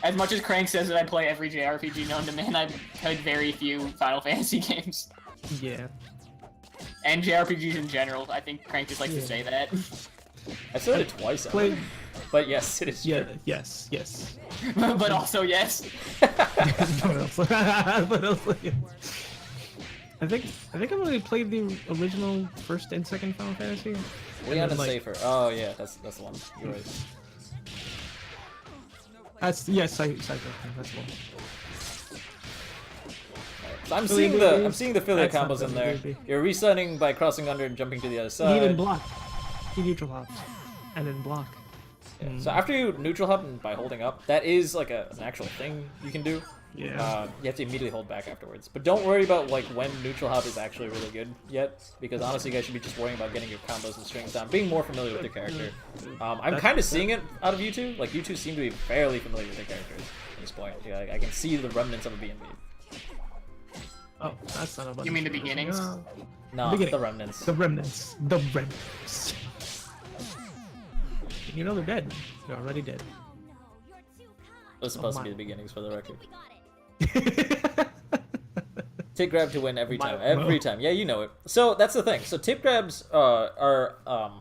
As much as Crank says that I play every JRPG known to man, I've played very few Final Fantasy games. Yeah. And JRPGs in general. I think Crank just likes to Yeah. say that. I said it twice, Played. but yes, it is Yeah. true. Yes. Yes. But also, yes. What else? What else? I think I've only played the original first and second Final Fantasy. Leon and like- Safer. Oh yeah, that's the one. You're right. That's yes, Cypher. That's the one. So I'm Philly seeing the filler That's not combos in Philly there. Baby. You're resetting by crossing under and jumping to the other He side. even block. He neutral hops, and then block. Yeah. So after you neutral hop and by holding up, that is like an actual thing you can do. Yeah. You have to immediately hold back afterwards. But don't worry about like when neutral hop is actually really good yet, because honestly, you guys should be just worrying about getting your combos and strings down, being more familiar with your character. I'm kind of seeing it out of you two. Like you two seem to be fairly familiar with your characters at this point. Yeah, I can see the remnants of a B&B. Oh, that's not a button. You mean the beginnings? No, Beginning. the remnants. The remnants. The remnants. You know they're dead. They're already dead. No, you're too kind. It was supposed to my- be the beginnings for the record. We got it. Tip grab to win every My- time. Every time. Yeah, you know it. So that's the thing. So tip grabs are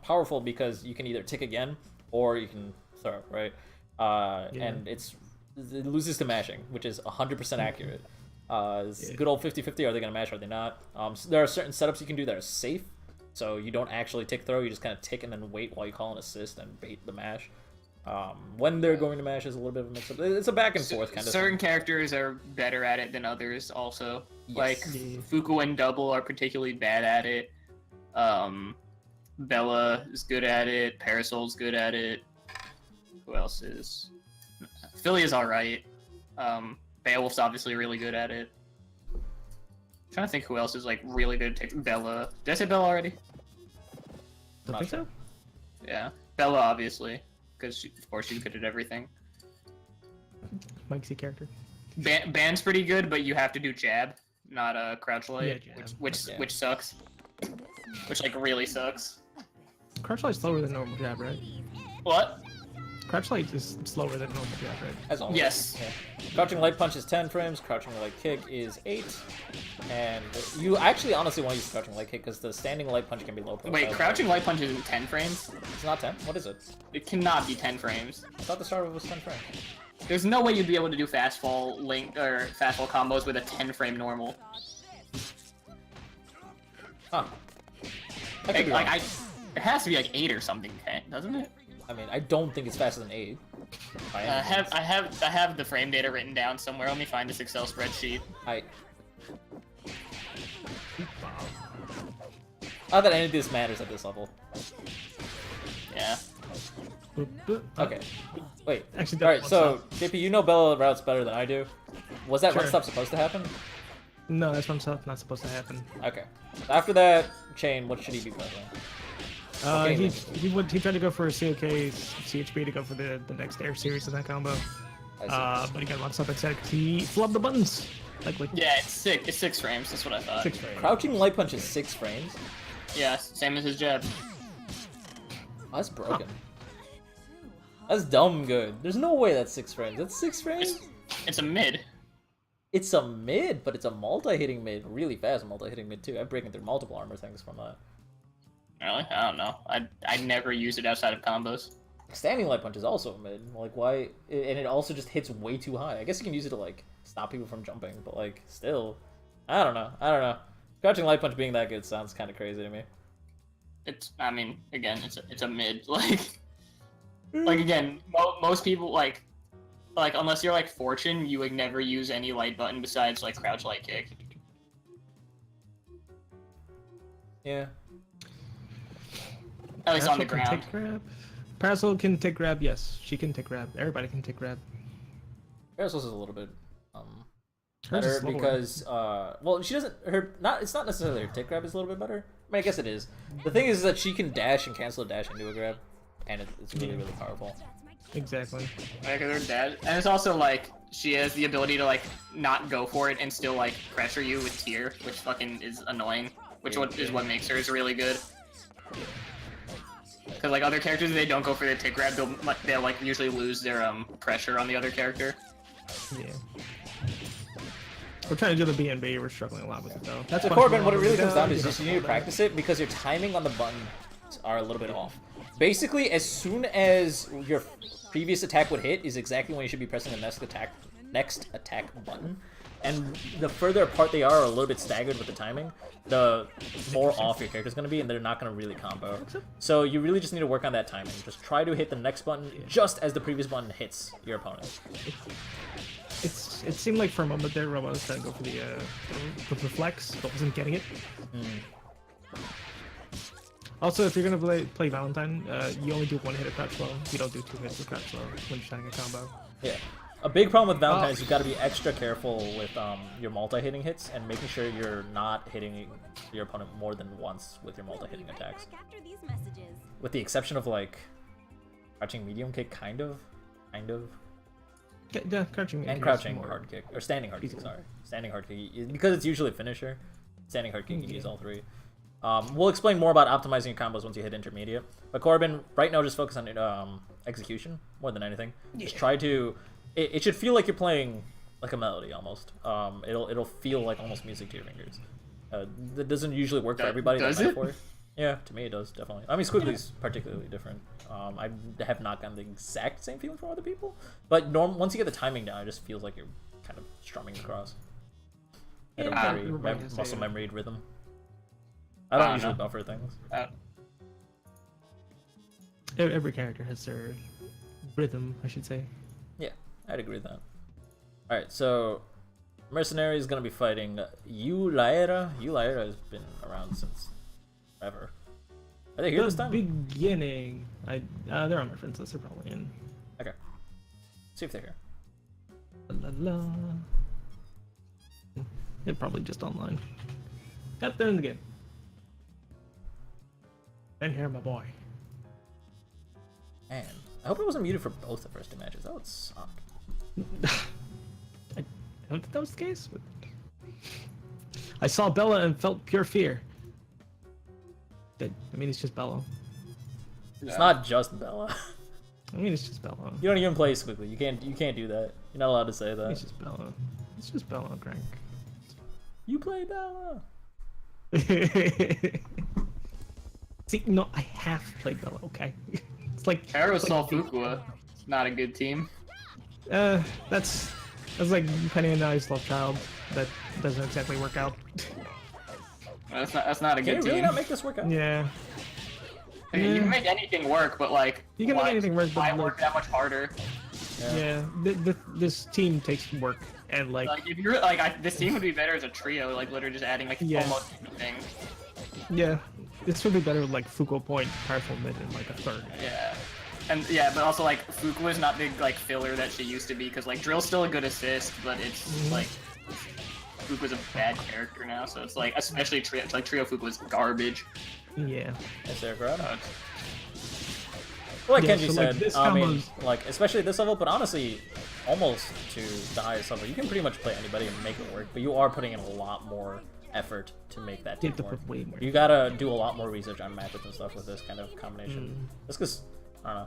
powerful because you can either tick again or you can throw, right? And it loses to mashing, which is 100% accurate. It's good old 50-50. Are they going to mash? Are they not? So there are certain setups you can do that are safe. So you don't actually tick throw. You just kind of tick and then wait while you call an assist and bait the mash. When they're going to mash is a little bit of a mix-up. It's a back and forth kind of Certain thing. characters are better at it than others also. Yes. Like Yeah. Fuku and Double are particularly bad at it. Bella is good at it. Parasol's good at it. Who else is? Philly is alright. Beowulf's obviously really good at it. I'm trying to think who else is like really good at Bella. Did I say Bella already? Don't think so. Yeah. Bella obviously. Because of course she's good at everything. Mike's the character. Band's pretty good, but you have to do jab, not crouch light, Yeah, jab. which sucks. Which like really sucks. Crouch light's slower than normal jab, right? What? Crouch light is slower than normal jab, right? As always. Yes. Yeah. Crouching light punch is 10 frames, crouching light kick is 8. And you actually honestly want to use crouching light kick because the standing light punch can be low profile. Wait, crouching light punch isn't 10 frames? It's not 10? What is it? It cannot be 10 frames. I thought the start was 10 frames. There's no way you'd be able to do fast fall link or fast fall combos with a 10 frame normal. Huh. I could be wrong. It has to be like 8 or something, doesn't it? I mean, I don't think it's faster than 8. I have the frame data written down somewhere. Let me find this Excel spreadsheet. Not that any of this matters at this level. Yeah. Okay. Wait. Actually, Alright, that's so, one JP, you know Bella routes better than I do. Was that run Sure. stop supposed to happen? No, that's not supposed to happen. Okay. After that chain, what should he be pressing? Okay, He tried to go for a COK CHB to go for the next air series of that combo. But he got locked up instead because he flubbed the buttons. Like Yeah, it's 6 frames. That's what I thought. 6 frames. Crouching light punch is 6 frames. Yeah, same as his jab. Oh, that's broken. That's dumb good. There's no way that's 6 frames. That's 6 frames? It's a mid. It's a mid, but it's a multi-hitting mid. Really fast multi-hitting mid, too. I'm breaking through multiple armor things from that. Really? I don't know. I never use it outside of combos. Standing light punch is also a mid. Like, why? And it also just hits way too high. I guess you can use it to, like, stop people from jumping, but, like, still. I don't know. Crouching light punch being that good sounds kind of crazy to me. I mean, again, it's a mid. Like again, most people like unless you're like Fortune, you would never use any light button besides like crouch light kick. Yeah. At least on the Parasol can ground. tick grab. Parasol can tick grab. Yes, she can tick grab. Everybody can tick grab. Parasol's is a little bit Hers is better slower. because well, she doesn't it's not necessarily her tick grab is a little bit better. I mean, I guess it is. The thing is that she can dash and cancel a dash into a grab, and it's really really powerful. Exactly. Like her dad, and it's also like she has the ability to like not go for it and still like pressure you with tier, which fucking is annoying. Which is what makes hers really good. Because like other characters, if they don't go for their tick grab, they'll like usually lose their pressure on the other character. Yeah. We're trying to do the BNB. We're struggling a lot with it though. That's So fun. Corbin, what it really comes down to is You just know, you need to practice it because your timing on the buttons are a little bit off. Basically, as soon as your previous attack would hit is exactly when you should be pressing the next attack button. And the further apart they are a little bit staggered with the timing, the more off your character's going to be, and they're not going to really combo. So you really just need to work on that timing. Just try to hit the next button just as the previous button hits your opponent. It seemed like for a moment there, Robo was trying to go for the flex, but wasn't getting it. Also, if you're gonna play Valentine, you only do one hit of crouch low. You don't do 2 hits of crouch low when you're starting a combo. Yeah. A big problem with Valentine is you've got to be extra careful with your multi-hitting hits and making sure you're not hitting your opponent more than once with your multi-hitting attacks. After these messages. With the exception of like crouching medium kick, kind of. Yeah, crouching. And crouching hard kick, or standing hard kick, sorry. Standing hard kick, because it's usually a finisher. Standing hard kick, you can use all 3. We'll explain more about optimizing your combos once you hit intermediate. But Corbin, right now just focus on execution more than anything. Just try to... It should feel like you're playing like a melody almost. It'll feel like almost music to your fingers. That doesn't usually work for everybody. Does it? Yeah, to me it does, definitely. I mean, Squiggly's particularly different. I have not gotten the exact same feeling from other people, but once you get the timing down, it just feels like you're kind of strumming across. At a very muscle memory rhythm. I don't usually buffer things. Every character has their rhythm, I should say. Yeah, I'd agree with that. Alright, so Mercenary is going to be fighting Yulaera. Yulaera has been around since ever. Are they here this time? Beginning. They're on my friends list. They're probably in. Okay. See if they're here. La la la. They're probably just online. Yep, they're in the game. And here, my boy. Man, I hope I wasn't muted for both the first 2 matches. That would suck. I don't think that was the case. But... I saw Bella and felt pure fear. I mean, it's just Bella. It's not just Bella. I mean, it's just Bella. You don't even play Squiggly. You can't do that. You're not allowed to say that. It's just Bella. It's just Bella, Crank. You play Bella. See, no, I have played Bella, okay? It's like... Parasol Fukua. It's not a good team. That's like Penny and I's love child. That doesn't exactly work out. That's not a Can good you team. really not make this work out? Yeah. I mean, you can make anything work, but like, You can make anything work, but why like- work that much harder? Yeah, this team takes work, and like Like, if you're like, this team would be better as a trio, like literally just adding like Yeah. almost anything. yeah, this would be better with like Foucault Point, powerful mid, and like a third. Yeah. And yeah, but also like Fukua's not the like filler that she used to be, because like Drill's still a good assist, but it's like Fuku's a bad character now, so it's like, especially Trio Fuku is garbage. Yeah. Is there a crowd? Like Yeah, Kenji so, said, this I mean, combo's- like, especially at this level, but honestly, almost to the highest level, you can pretty much play anybody and make it work, but you are putting in a lot more effort to make that You team have to work. put way more. You gotta do a lot more research on matchups and stuff with this kind of combination. Just because, I don't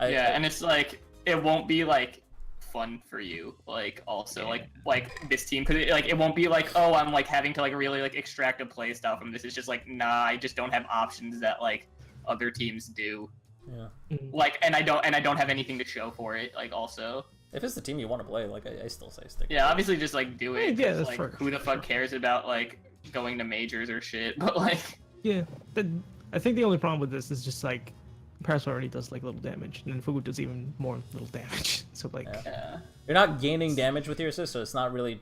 know. Yeah, and it's like, it won't be like fun for you, like also like this team, because it won't be like, oh, I'm like having to like really like extract a play style from this. It's just like, nah, I just don't have options that like other teams do. Yeah. Like, and I don't have anything to show for it. Like, also, If it's the team you want to play, like, I still say stick. yeah, obviously just like do it. Yeah, 'cause, that's like, fair. who the fuck cares about like going to majors or shit? But like, Yeah. I think the only problem with this is just like Parasol already does like little damage, and then Fugu does even more little damage. So like, yeah. You're not gaining damage with your assist, so it's not really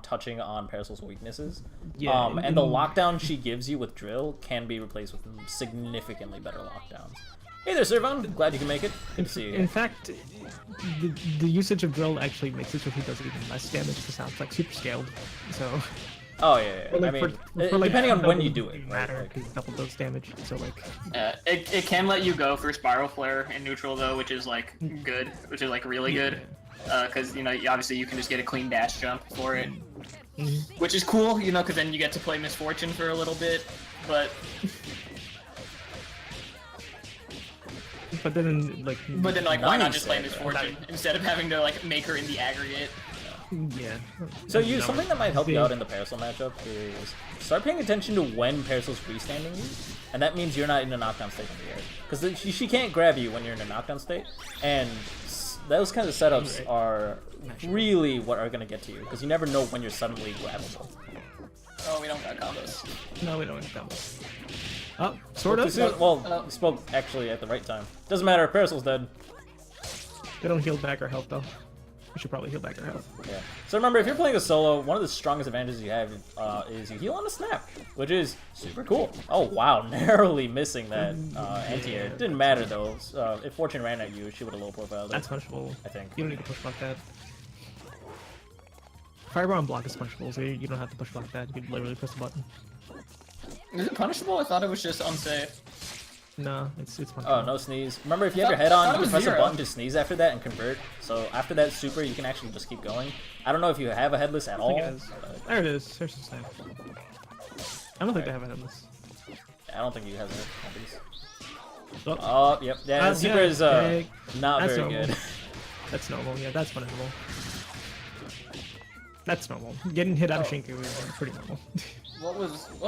touching on Parasol's weaknesses. Yeah, And the lockdown she gives you with Drill can be replaced with significantly better lockdowns. Hey there, Servon. Glad you can make it. Good to see you. in fact, the usage of Drill actually makes it so he does even less damage because now it's like super scaled. So. Oh yeah. But, I like, mean, for, like, depending on when double you do it, doesn't right? matter Like, because double does damage. So like. It can let you go for Spiral Flare in neutral though, which is like good, which is like really good, because you know obviously you can just get a clean dash jump for it, which is cool, you know, because then you get to play Misfortune for a little bit, but But then like. why not just play Nice, Misfortune instead of having to like make her in the aggregate? Yeah. So No. something that might help you out in the Parasol matchup is start paying attention to when Parasol's freestanding you, and that means you're not in a knockdown state in the air. Because she can't grab you when you're in a knockdown state, and those kinds of setups are really what are going to get to you, because you never know when you're suddenly grabbable. Oh, we don't got combos. No, we don't want that. Oh, sort of. Well, you spoke actually at the right time. Doesn't matter, Parasol's dead. They don't heal back our health though. We should probably heal back our health. Yeah. So remember, if you're playing a solo, one of the strongest advantages you have is you heal on a snap, which is super cool. Oh wow, narrowly missing that anti-air. Didn't matter though. If Fortune ran at you, she would have low profiled it. That's punishable. I think. You don't need to push block that. Fireball and block is punishable, so you don't have to push block that. You can literally press the button. Is it punishable? I thought it was just unsafe. No, it's punishable. Oh, no sneeze. Remember, if you have your head I thought on, it you was can press a zero. button to sneeze after that and convert. So after that super, you can actually just keep going. I don't know if you have a headless at I all. think it is. There it is. There's the snap. I don't think they have a headless. I don't think you have it. At least. Oh, Oh, yep. Yeah, super is okay. not That's very normal. good. That's normal. Yeah, that's punishable. That's normal. Getting hit out of Shinku is pretty normal. What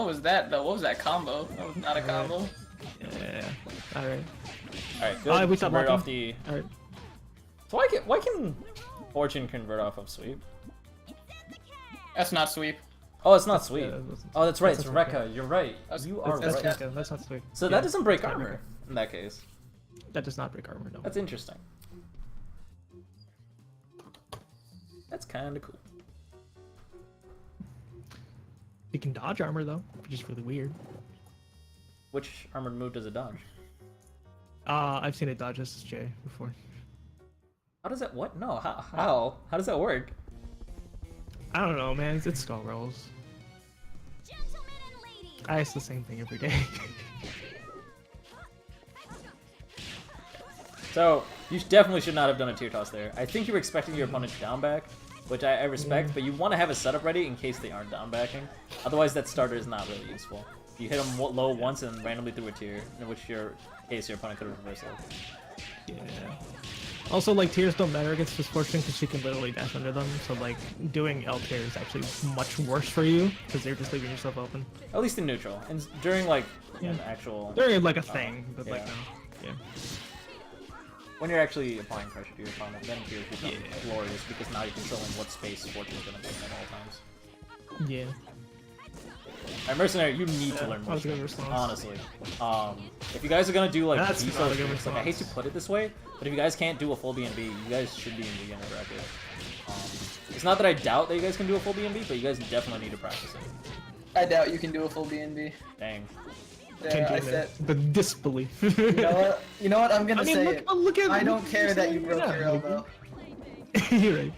was that though? What was that combo? That was not a combo. Yeah. Alright. Alright, good. Oh, we stopped Convert blocking. off the. Alright. So why can Fortune convert off of sweep? That's not sweep. Oh, it's not sweep. that's- Oh, that's right. that's It's not Rekka. You're right. You are That's right. Shinku. That's not sweet. So Yeah, that doesn't break that's not armor in that case. That does not break armor, no. That's interesting. That's kind of cool. You can dodge armor though, which is really weird. Which armored move does it dodge? I've seen it dodge SSJ before. How does that? What? No. How? How does that work? I don't know, man. It's Skullgirls. Gentlemen and ladies, I ask the same thing every day. So you definitely should not have done a tier toss there. I think you were expecting your opponent to down back, which I respect, but you want to have a setup ready in case they aren't down backing. Otherwise, that starter is not really useful. You hit them low once and randomly through a tier, in which your opponent could have reversed it. Yeah. Also, like, tiers don't matter against Misfortune because she can literally dash under them, so, like, doing L tier is actually much worse for you because they're just leaving yourself open. At least in neutral. And during, like, Yeah. an actual... They're, like, a thing, but, like, yeah. no. Yeah. When you're actually applying pressure to your opponent, then tiers become Yeah. glorious because now you're controlling what space Fortune is going to be in at all times. Yeah. Alright, Mercenary, you need to Yeah, learn that more was a good skills, response. honestly. If you guys are gonna do like That's G not a good like, I hate to response. put it this way, but if you guys can't do a full BNB, you guys should be in the beginner bracket. It's not that I doubt that you guys can do a full BNB, but you guys definitely need to practice it. I doubt you can do a full BNB. Dang. Yeah, I Kenji, said. the disbelief. You know what? I'm gonna I mean, say look, it. look at. I don't care that you saying broke it your now, elbow. You're right.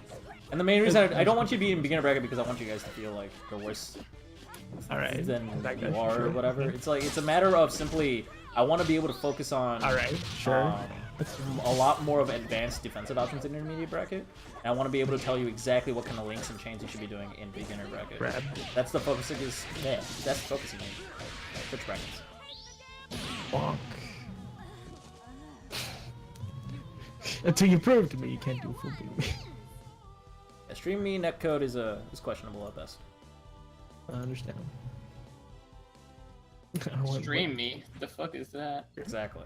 And the main reason I don't want you to be in beginner bracket because I want you guys to feel like the worst All right. than That you guy, are or sure. whatever. It's like it's a matter of simply I want to be able to focus on All right. Sure. a lot more of advanced defensive options in intermediate bracket. And I want to be able to tell you exactly what kind of links and chains you should be doing in beginner bracket. Rad. That's the focusing is yeah, that's the focusing game. Twitch brackets. Bonk. Until you prove to me you can't do full boot. Yeah, stream me netcode is questionable at best. I understand. I want- Stream me. The fuck is that? Exactly.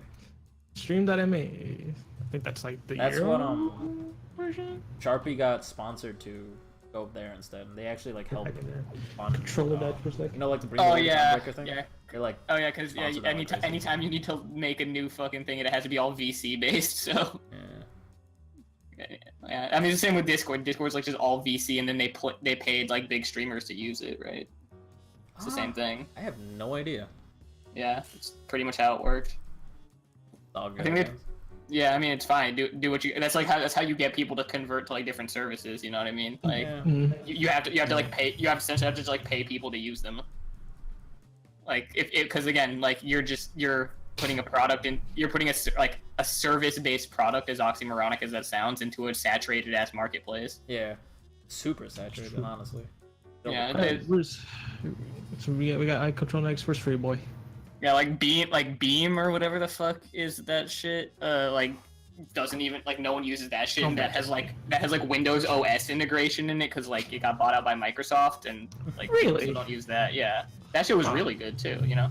Stream.ma. I think that's like the That's Euro what version. Sharpie got sponsored to go there instead, and they actually like help I can fund control that for a second. you know, like the Oh Breaker yeah, thing. yeah. They're like, Oh yeah, because yeah, Sponsored by anytime Electricity. anytime you need to make a new fucking thing, it has to be all VC based. So yeah. yeah, I mean it's the same with Discord. Discord's like just all VC, and then they paid like big streamers to use it, right? It's the same thing. I have no idea. Yeah, it's pretty much how it worked. All good, I think I it- guess. Yeah, I mean it's fine. Do what you. That's how you get people to convert to like different services. You know what I mean? Like Yeah. you have to like pay. You have to essentially have to just like pay people to use them. Like if because again like you're putting a product in. You're putting like a service based product, as oxymoronic as that sounds, into a saturated ass marketplace. Yeah. Super saturated, honestly. Don't Yeah, look- Alright, so we got eye control next. Where's Free Boy? Yeah, like Beam or whatever the fuck is that shit. Like doesn't even like no one uses that shit. And that has like Windows OS integration in it because like it got bought out by Microsoft and like Really? people don't use that. Yeah, that shit was Wow. really good too. You know.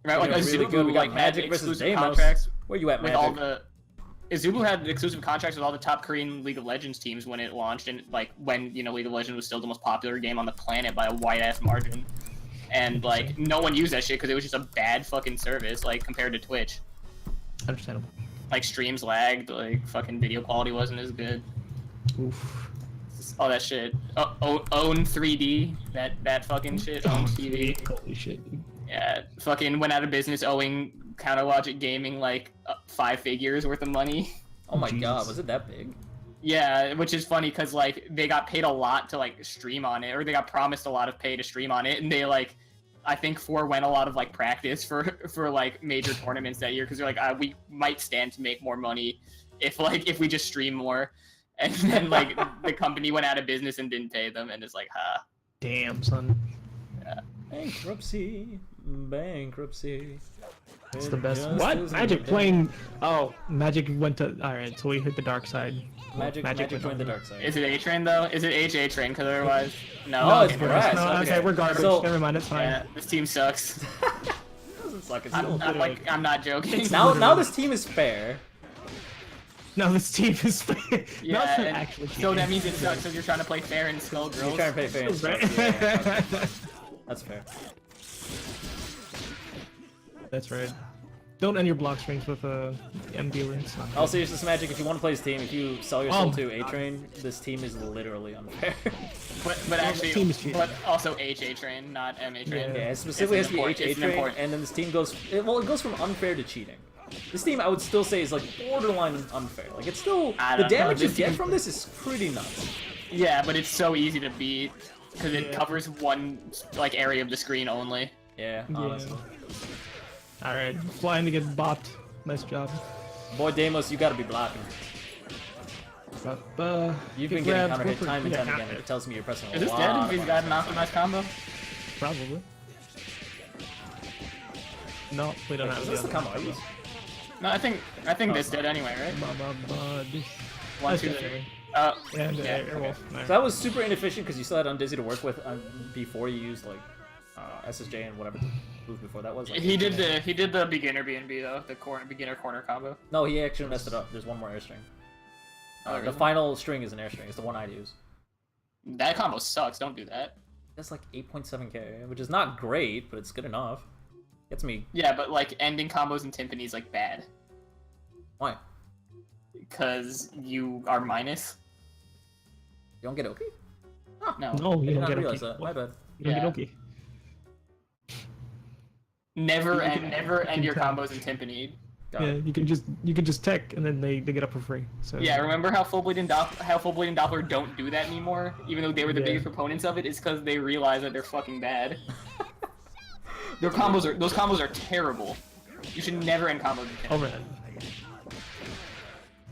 Right, like Yeah, really Azubu, good. We got like had Magic versus exclusive Deimos. contracts Where you at, with Magic? all the. Azubu had exclusive contracts with all the top Korean League of Legends teams when it launched, and like when League of Legends was still the most popular game on the planet by a wide ass margin. And like no one used that shit because it was just a bad fucking service, like compared to Twitch. Understandable. Like streams lagged, like fucking video quality wasn't as good. Oof. All that shit. Own 3D, that fucking shit. Own TV. Holy shit. Yeah, fucking went out of business owing Counterlogic Gaming like 5 figures worth of money. Oh my Jesus. god, was it that big? Yeah, which is funny because like they got paid a lot to like stream on it, or they got promised a lot of pay to stream on it, and they like I think forewent a lot of like practice for like major tournaments that year because they're like we might stand to make more money if we just stream more, and then like the company went out of business and didn't pay them, and it's like Damn, son. Bankruptcy. It's the best. Injustice What? and Magic death. playing. Oh, Magic went to. Alright, so we hit the dark side. Magic went joined on. the dark side. is it A Train though? Is it A Train? Because otherwise, no. No, it's okay, grass. No, okay, Okay. we're garbage. So- Never mind, it's fine. Yeah, this team sucks. Doesn't suck, it's I'm, still- I'm not joking. now this team is fair. No, this team is. no, it's Yeah, not and actually. so that means it sucks because you're trying to play fair in Skullgirls. You're trying to pay fans. Right? Yeah, that's fair. That's right. Don't end your block strings with MD links. All seriousness, Magic, if you want to play this team, if you sell your soul Oh to my A-Train, this team is literally unfair. But actually, team is cheating. but also HA Train, not MA Train. Yeah, it specifically has It's to be an import- it's an H-A-Train, import. and then this team goes... it goes from unfair to cheating. This team, I would still say, is like borderline unfair. Like, it's still... I The don't know, damage you this get team- from this is pretty nuts. Yeah, but it's so easy to beat because it Yeah. covers one like area of the screen only. Yeah, Yeah. honestly. Alright, flying to get bopped. Nice job. Boy, Deimos, you gotta be blocking. You've been getting counter hit time and time again. It tells me you're pressing a Is this lot dead of if he's buttons. got an optimized combo? Probably. No, we don't have Is the this the other combo I one. use? No, I think this dead anyway, right? One, That's two, good. three. And Yeah, Airwolf. So that was super inefficient because you still had Undizzy to work with before you used like SSJ and whatever move before that was. Like, He did the beginner BNB though, the beginner corner combo. No, he actually messed it up. There's one more air string. Oh, The really? final string is an air string. It's the one I'd use. That combo sucks. Don't do that. That's like 8.7k, which is not great, but it's good enough. Gets me. Yeah, but like ending combos in Timpani is like bad Why? because you are minus. You don't get okay? No. No, I you did don't not get realize okay. that. My bad. You don't Yeah. get okay. Never You end can- never you end your can tell. combos in Timpani. Got Yeah, it. you can just tech and then they get up for free. So Yeah, remember how Full Bleed and Doppler don't do that anymore? Even though they were the Yeah. biggest proponents of it, it's because they realize that they're fucking bad. Those combos are terrible. You should never end combos with 10. Overhead.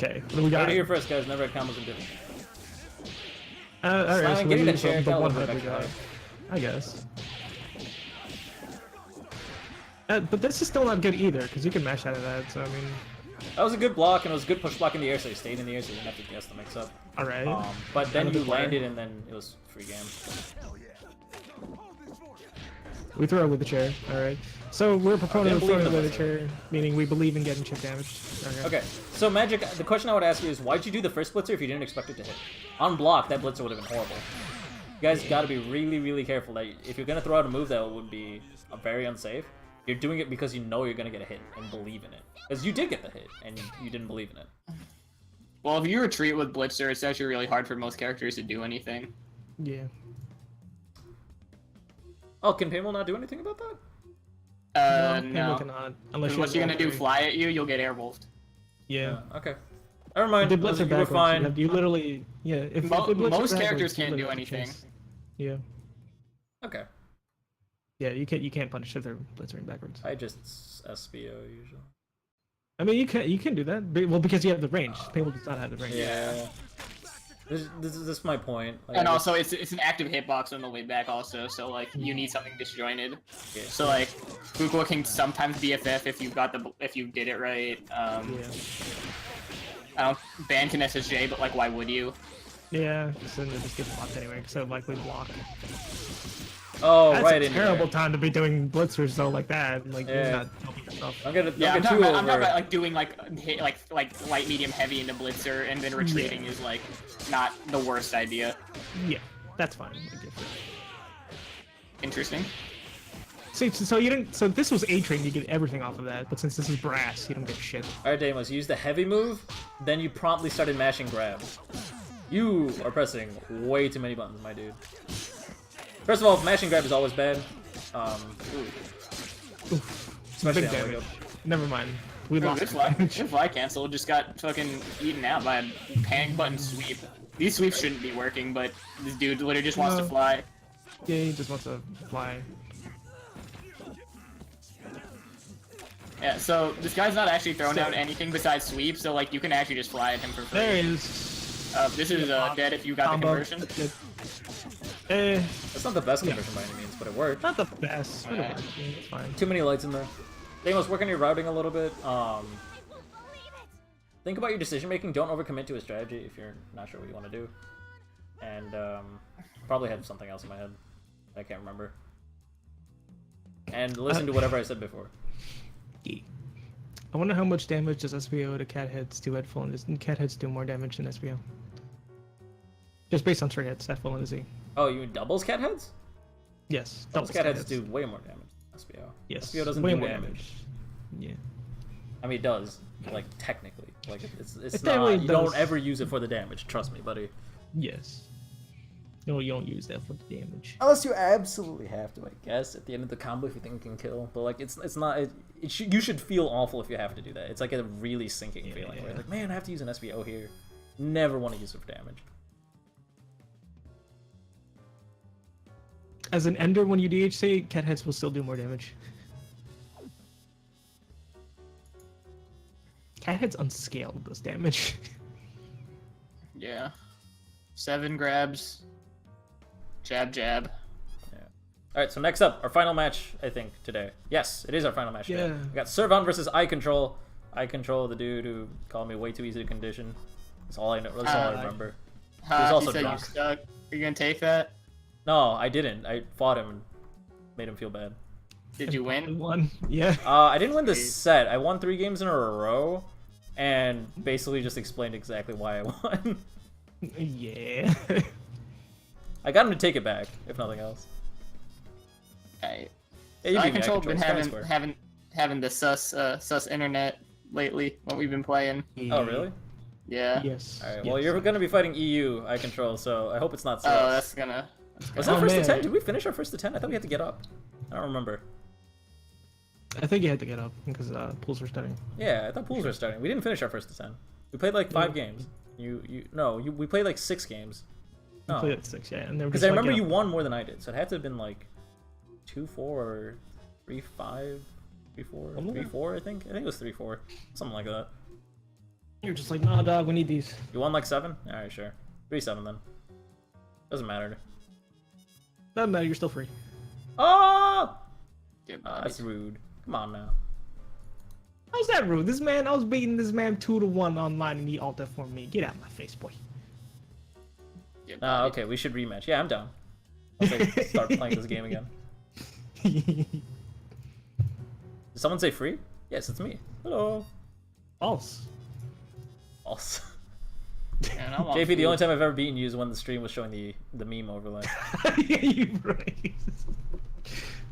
Okay, what do we Heard got? it here first, guys. Never had combos in different. Alright, Smiling, so getting we'll the use chair, the got a one little head bit we got. extra. I guess. But this is still not good either, because you can mash out of that, so I mean... That was a good block, and it was a good push block in the air, so you stayed in the air, so you didn't have to guess the mix-up. Alright. But then Another you player. landed, and then it was free game. We throw it with the chair, alright. So we're a proponent of believe throwing in it the with the chair, meaning we believe in getting chip damage. Okay, so Magic, the question I would ask you is, why'd you do the first blitzer if you didn't expect it to hit? On block, that blitzer would have been horrible. You guys gotta be really, really careful that if you're gonna throw out a move that would be very unsafe, you're doing it because you know you're gonna get a hit and believe in it. Because you did get the hit, and you didn't believe in it. Well, if you retreat with Blitzer, it's actually really hard for most characters to do anything. Yeah. Oh, can Paymol not do anything about that? Paymol No. cannot. Unless Because you what you're have gonna do, Valkyrie. fly at you, you'll get airwolfed. Yeah. Okay. Never mind. If they blitz You her were backwards, fine. you literally... Yeah, if they blitz her Most backwards, characters you can't do literally have to anything. chase. Yeah. Okay. Yeah, you can't punish if they're blitzering backwards. I just SBO usually. I mean, you can do that. Well, because you have the range. Paymol does not have the range. Yeah. This is my point. Like, And I also, it's an active hitbox on the way back also, so like, you need something disjointed. Yeah. So like, Google can sometimes BFF if you did it right. Yeah. I don't ban can SSJ, but like, why would you? Yeah, so then they just get blocked anyway, so likely block. Oh, That's right a in terrible there. time to be doing blitzers though like that. Like you're Yeah. not helping yourself. I'm gonna Yeah, I'm get talking too about, I'm talking over. about like doing like light, medium, heavy into Blitzer, and then retreating is like not the worst idea. Yeah, that's fine. I get that. Interesting. See, so you didn't. So this was A train, you get everything off of that. But since this is brass, you don't get shit. Alright, Damos, you used the heavy move, then you promptly started mashing grab. You are pressing way too many buttons, my dude. First of all, mashing grab is always bad. Especially Big on damage. Lego. Never mind. We Ooh, lost this the fly, damage. this fly cancel just got fucking eaten out by a panic button sweep. These sweeps shouldn't be working, but this dude literally just wants to No. fly. Yeah, he just wants to fly. Yeah, so this guy's not actually throwing out anything besides sweep, so like you can actually just fly at him for free. There he is. This is dead if you got Combo. the conversion. Good. Eh, That's not the best conversion by any means, but it worked. not the best. But it Yeah. worked. Yeah, it's fine. Too many lights in there. Damos, work on your routing a little bit. Think about your decision making. Don't overcommit to a strategy if you're not sure what you want to do. And probably had something else in my head. I can't remember. And listen to whatever I said before. Yeah. I wonder how much damage does SBO to cat heads do at full and does cat heads do more damage than SBO? Just based on straight hits at full and Z. Oh, you mean doubles cat heads? Yes. Doubles cat heads do way more damage than SBO. Yes. SBO doesn't way do more damage. Yeah. I mean, it does. Like, technically. Like, it's It not... definitely You don't does. ever use it for the damage. Trust me, buddy. Yes. No, you don't use that for the damage. Unless you absolutely have to, I guess, at the end of the combo if you think it can kill. But, like, it's not... you should feel awful if you have to do that. It's like a really sinking feeling. Where you're like, man, I have to use an SBO here. Never want to use it for damage. As an ender, when you DHC, cat heads will still do more damage. Cat heads unscaled does damage. Yeah. 7 grabs. Jab, jab. Alright, so next up, our final match, I think, today. Yes, it is our final match today. Yeah. We got Servant versus Eye Control. Eye Control, the dude who called me way too easy to condition. That's all I know. That's all I remember. also He said drunk. you stuck. Are you gonna take that? No, I didn't. I fought him and made him feel bad. Did you win? One. Yeah. I didn't win the set. I won 3 games in a row, and basically just explained exactly why I won. Yeah. I got him to take it back, if nothing else. Right. Yeah, you I beat me, Eye control been Control, Sky Square. having the sus internet lately. What we've been playing. Oh, really? Yeah. Yes. Alright, yes. well, you're gonna be fighting EU, Eye Control, so I hope it's not Oh, sus. that's gonna. Was that Oh, first to man. 10? Did we finish our first to 10? I thought we had to get up. I don't remember. I think you had to get up because pools were starting. Yeah, I thought pools were starting. We didn't finish our first to 10. We played like 5 games. We played like 6 games. We No, played at 6, yeah. And because I remember you won more than I did, so it had to have been like 2-4 or 3-5, 3-4, 3-4. I think it was 3-4, something like that. You're just like, nah, dog, we need these. You won like 7? All right, sure. 3-7 then. Doesn't matter. Doesn't matter, you're still free. Oh! Get That's rude. Come on now. How's that rude? This man, I was beating this man 2-1 online and he ulted for me. Get out of my face, boy. Okay, we should rematch. Yeah, I'm down. I'll start playing this game again. Did someone say free? Yes, it's me. Hello. False. False. Man, I want JP, the food. only time I've ever beaten you is when the stream was showing the meme overlay. Yeah, you right.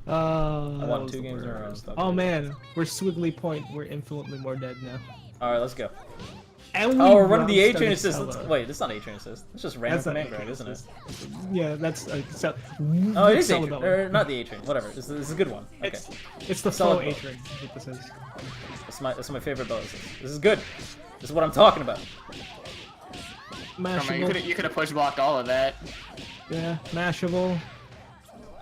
I won 2 games in a row. Oh man, we're Swiggly Point. We're infinitely more dead now. Alright, let's go. And Oh, we're running the brought A-Train Stella. assist. Wait, it's not A-Train assist. It's just random That's not command A-Train grab, isn't it? assist. Yeah, that's Oh, it is Stella A-Train. Bell. Or not the A-Train. Whatever. This is a good one. Okay. It's the Stella full Bell. A-Train. What this is. That's my favorite bow assist. This is good. This is what I'm talking about. Come on, Mashable. you could have push blocked all of that. Yeah, mashable.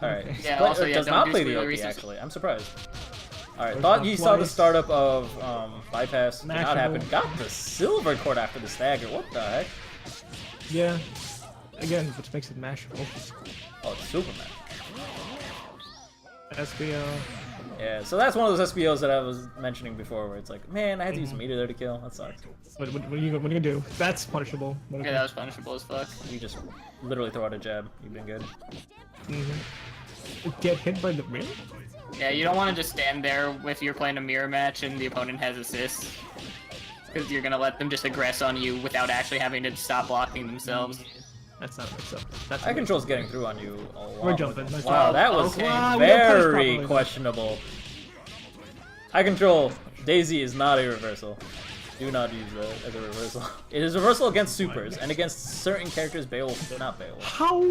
Alright. Yeah, But also, it yeah, does don't not do play the squealer OP, resist. actually. I'm surprised. Alright, Push thought block you saw the twice. startup of bypass. Did not Mashable. happen. Got the silver cord after the stagger. What the heck? Yeah. Again, which makes it mashable. Oh, it's Superman. SBO. Yeah, so that's one of those SBOs that I was mentioning before, where it's like, man, I had to use a meter there to kill. That sucks. What are you gonna do? That's punishable. Yeah, that was punishable as fuck. You just literally throw out a jab. You've been good. Get hit by the rim? Yeah, you don't want to just stand there if you're playing a mirror match and the opponent has assists. Because you're gonna let them just aggress on you without actually having to stop blocking themselves. That's not mixed up. That's Eye control's getting through on you a lot. We're jumping. Nice Wow, job. that was Okay. Wow, we got punished very properly. questionable. Eye control, Daisy is not a reversal. Do not use that as a reversal. It is reversal against supers and against certain characters. Beowulf, not Beowulf. How?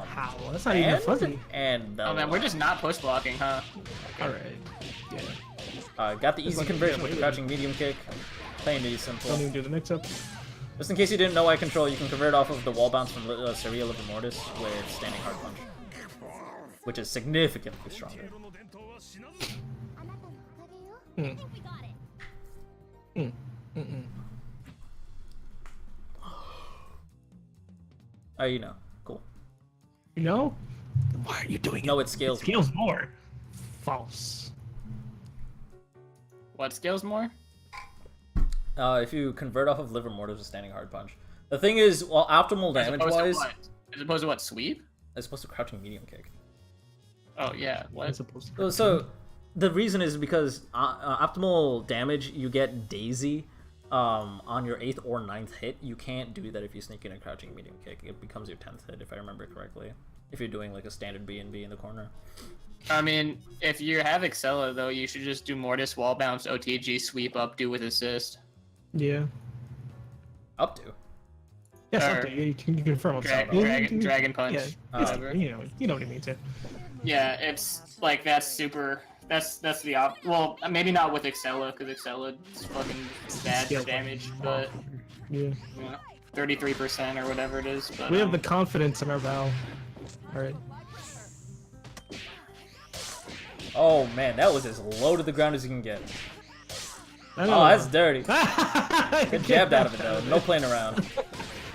How? That's not even fuzzy. And Oh man, we're just not push blocking, huh? Alright. Yeah. got the easy like- conversion with the crouching medium kick. Plain and simple. Don't even do the mix up. Just in case you didn't know eye control, you can convert off of the wall bounce from Seria Liver Mortis with standing hard punch, which is significantly stronger. Mm. We got it. Oh, you know, cool. You know? Why are you doing No, it? it scales. Scales more. False. What scales more? If you convert off of Liver Mortis with standing hard punch. The thing is, well, optimal As damage opposed to wise, what? As opposed to what? Sweep? it's supposed to crouching medium kick. Oh yeah. It's What? supposed to. So the reason is because optimal damage you get Daisy on your 8th or 9th hit. You can't do that if you sneak in a crouching medium kick. It becomes your 10th hit if I remember correctly. If you're doing like a standard B and B in the corner. I mean, if you have Excella though, you should just do Mortis, wall bounce, OTG, sweep up, do with assist. Yeah. Up to. Yes, Or okay. You can confirm. Dragon punch. Yeah. Whatever. You know what I mean too. Yeah, it's like that's super. That's the op. Well, maybe not with Excella because Excella is fucking bad for damage, but Yeah. 33% or whatever it is. But We have the confidence in our Val. Alright. Oh man, that was as low to the ground as you can get. I know. Oh, that's dirty. Good jabbed out of it though. No playing around.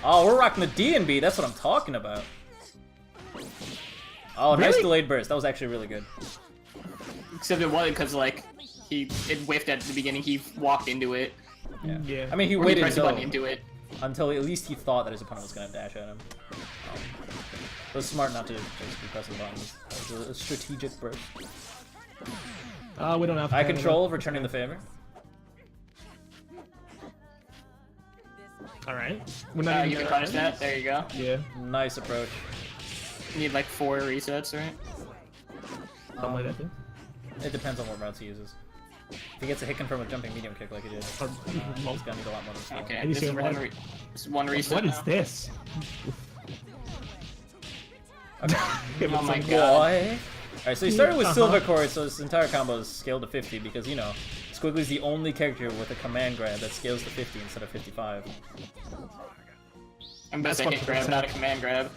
Oh, we're rocking the D&B. That's what I'm talking about. Oh, nice Really? delayed burst. That was actually really good. except it wasn't because like it whiffed at the beginning. He walked into it. Yeah. I mean, he Or he waited pressed the button into it. until at least he thought that his opponent was going to dash at him. It was smart not to just be pressing buttons. It was a strategic burst. We don't have. Eye control, returning the favor. All right. We're not even You can gonna- punish that. There you go. Yeah. Nice approach. You need like 4 resets, right? Something like that. Too. It depends on what routes he uses. If he gets a hit confirm with jumping medium kick like he did, Or- he's gonna need a lot more than skill. Okay, And you this see is what one, I'm- this is one reset. What is now. this? Okay. Give it Oh my some- god. Boy. Alright, so he started with Silver Core, so his entire combo is scaled to 50 because, you know, Squiggly's the only character with a command grab that scales to 50 instead of 55. I'm gonna say hit grab, not a command grab.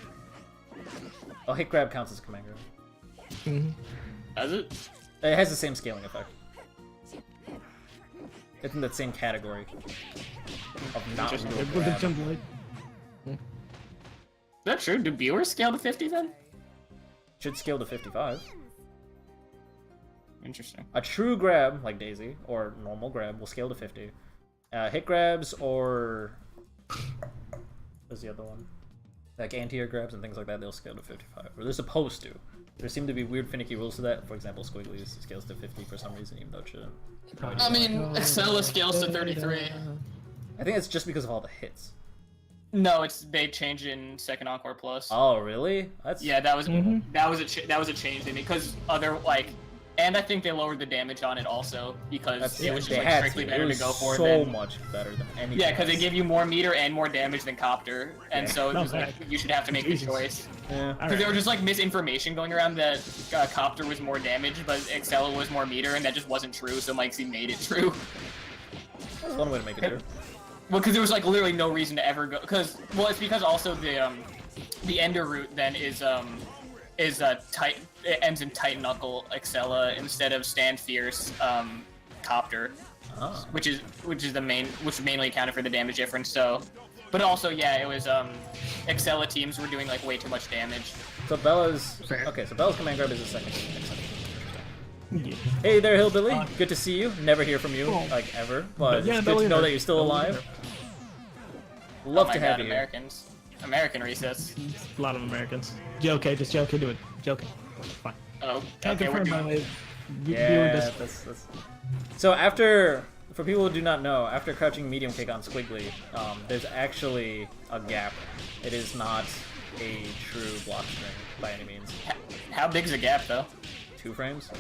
Oh, hit grab counts as a command grab. Does it? It has the same scaling effect. It's in that same category of not real With the grab. jump light. Is that true? Do viewers scale to 50 then? Should scale to 55. Interesting. A true grab, like Daisy, or normal grab, will scale to 50. Hit grabs or... What's the other one? Like anti-air grabs and things like that, they'll scale to 55. Or they're supposed to. There seem to be weird finicky rules to that. For example, Squiggly's scales to 50 for some reason, even though it shouldn't. I mean, Excella scales to 33. I think it's just because of all the hits. No, they changed in Second Encore Plus. Oh, really? That's... Yeah, that was a change they made because and I think they lowered the damage on it also because it was just like strictly better to go for so than much better than anything. Yeah, because they give you more meter and more damage than Copter, and so it was No, like you should have to make a choice. Yeah. Because there was just like misinformation going around that Copter was more damage, but Excella was more meter, and that just wasn't true. So Mikesy made it true. That's one way to make it true. Well, because there was like literally no reason to ever go. It's because also the Ender route then is tight. It ends in Tight Knuckle Excella instead of Stand Fierce Copter, which mainly accounted for the damage difference. So, but also yeah, it was Excella teams were doing like way too much damage. So Bella's Fair. okay. So Bella's command grab is a second. Yeah. Hey there, Hillbilly. Good to see you. Never hear from you, like ever. But yeah, it's good to know that you're still Belly alive. Love Oh my to have God, you Americans. American recess. A lot of Americans. JOK, just JOK, do it. JOK. Fine. Oh, Can't okay, we're confirm, by the doing. way. here. Viewer Yeah, does- that's... So after, for people who do not know, after crouching medium kick on Squiggly, there's actually a gap. It is not a true block string by any means. How big's the gap though? 2 frames.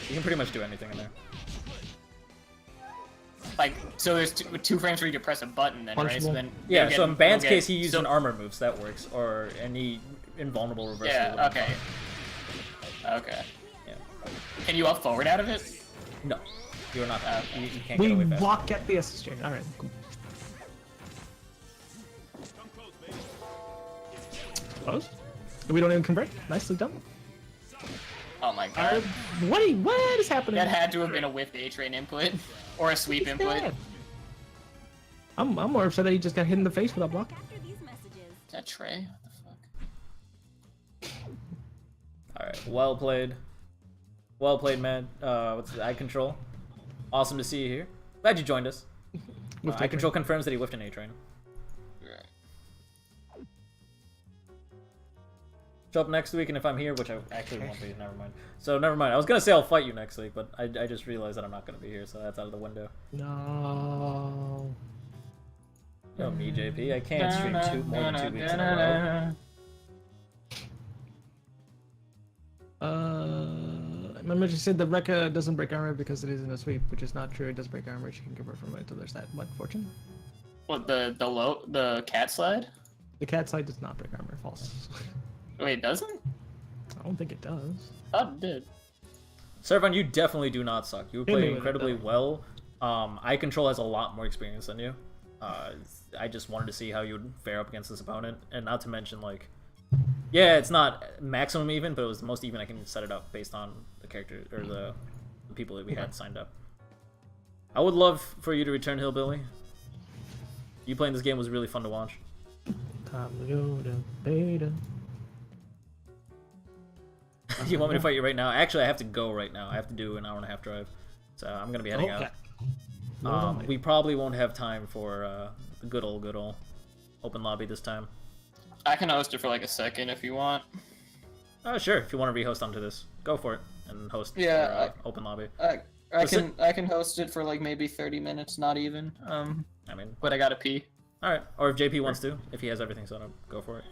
You can pretty much do anything in there. Like, so there's two frames where you can press a button then, right? So Punchable. then Yeah, you'll so in get- Ban's you'll get- case, he used so- an armor move, so that works, or any invulnerable reversal. Yeah, okay. Okay. Yeah. Can you up forward out of it? No, you're not. You can't We get away fast. block at the assist chain. Alright, cool. Close. We don't even convert. Nicely done. Oh my god. What is happening? That had to have been a whiffed A-train input. Or a sweep input. Yeah. I'm more upset that he just got hit in the face with that block. After these messages. Is that Trey? What the fuck? Alright, well played. Well played, man. What's the eye control? Awesome to see you here. Glad you joined us. Whiffed Eye A-train. control confirms that he whiffed an A-train. Show up next week, and if I'm here, which I actually won't be, never mind. So never mind. I was gonna say I'll fight you next week, but I just realized that I'm not gonna be here, so that's out of the window. No. Yo, me, JP. I can't stream more than 2 weeks in a row. Remember she said the Rekka doesn't break armor because it isn't a sweep, which is not true. It does break armor. She can convert from it, so there's that. What fortune? What, the cat slide? The cat side does not break armor. False. Wait, it doesn't? I don't think it does. Oh, it did. Servan, you definitely do not suck. You Hit me play with it, incredibly though. well. Eye Control has a lot more experience than you. I just wanted to see how you would fare up against this opponent, and not to mention, like, yeah, it's not maximum even, but it was the most even I can set it up based on the character or the people that we had signed up. I would love for you to return, Hillbilly. You playing this game was really fun to watch. Time to go to beta. You want me to fight you right now? Actually, I have to go right now. I have to do an 1.5-hour drive, so I'm gonna be heading out. We probably won't have time for the good old open lobby this time. I can host it for like a second if you want. Oh, sure. If you want to rehost onto this, go for it and host Yeah, for, open lobby. I can host it for like maybe 30 minutes, not even. I mean, But I gotta pee. all right. Or if JP wants to, if he has everything set up, go for it.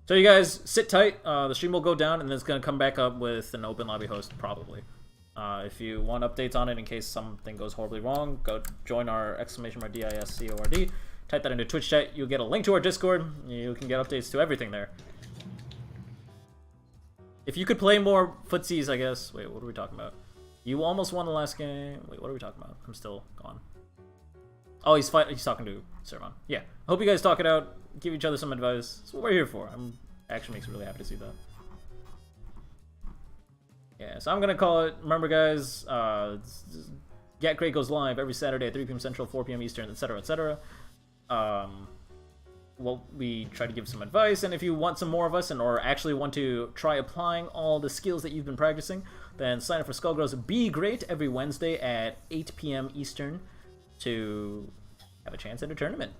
So you guys sit tight. The stream will go down, and then it's gonna come back up with an open lobby host probably. If you want updates on it in case something goes horribly wrong, go join our !DISCORD. Type that into Twitch chat. You'll get a link to our Discord. You can get updates to everything there. If you could play more footsies, I guess. Wait, what are we talking about? You almost won the last game. Wait, what are we talking about? I'm still gone. Oh, he's talking to Sermon. Yeah. Hope you guys talk it out. Give each other some advice. That's what we're here for. Actually makes me really happy to see that. Yeah, so I'm gonna call it. Remember, guys, Get Gr8 goes live every Saturday at 3 p.m. Central, 4 p.m. Eastern, etc., etc. Well, we try to give some advice, and if you want some more of us, or actually want to try applying all the skills that you've been practicing, then sign up for Skullgirls Be Great every Wednesday at 8 p.m. Eastern to have a chance at a tournament.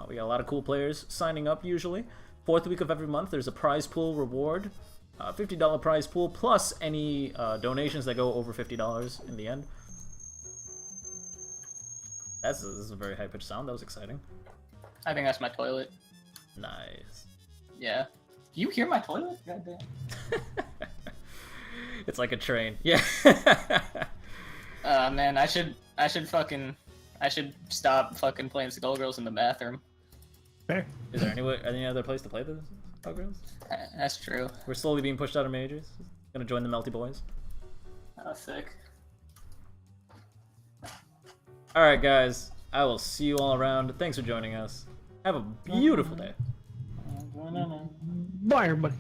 We got a lot of cool players signing up usually. 4th week of every month, there's a prize pool reward. $50 prize pool, plus any donations that go over $50 in the end. This is a very high-pitched sound. That was exciting. I think that's my toilet. Nice. Yeah. Do you hear my toilet? God damn. It's like a train. Yeah. Man, I should stop fucking playing Skullgirls in the bathroom. Fair. Is there any other place to play this Skullgirls? That's true. We're slowly being pushed out of majors. Gonna join the Melty Boys. Oh, sick. Alright, guys. I will see you all around. Thanks for joining us. Have a beautiful day. Bye, everybody.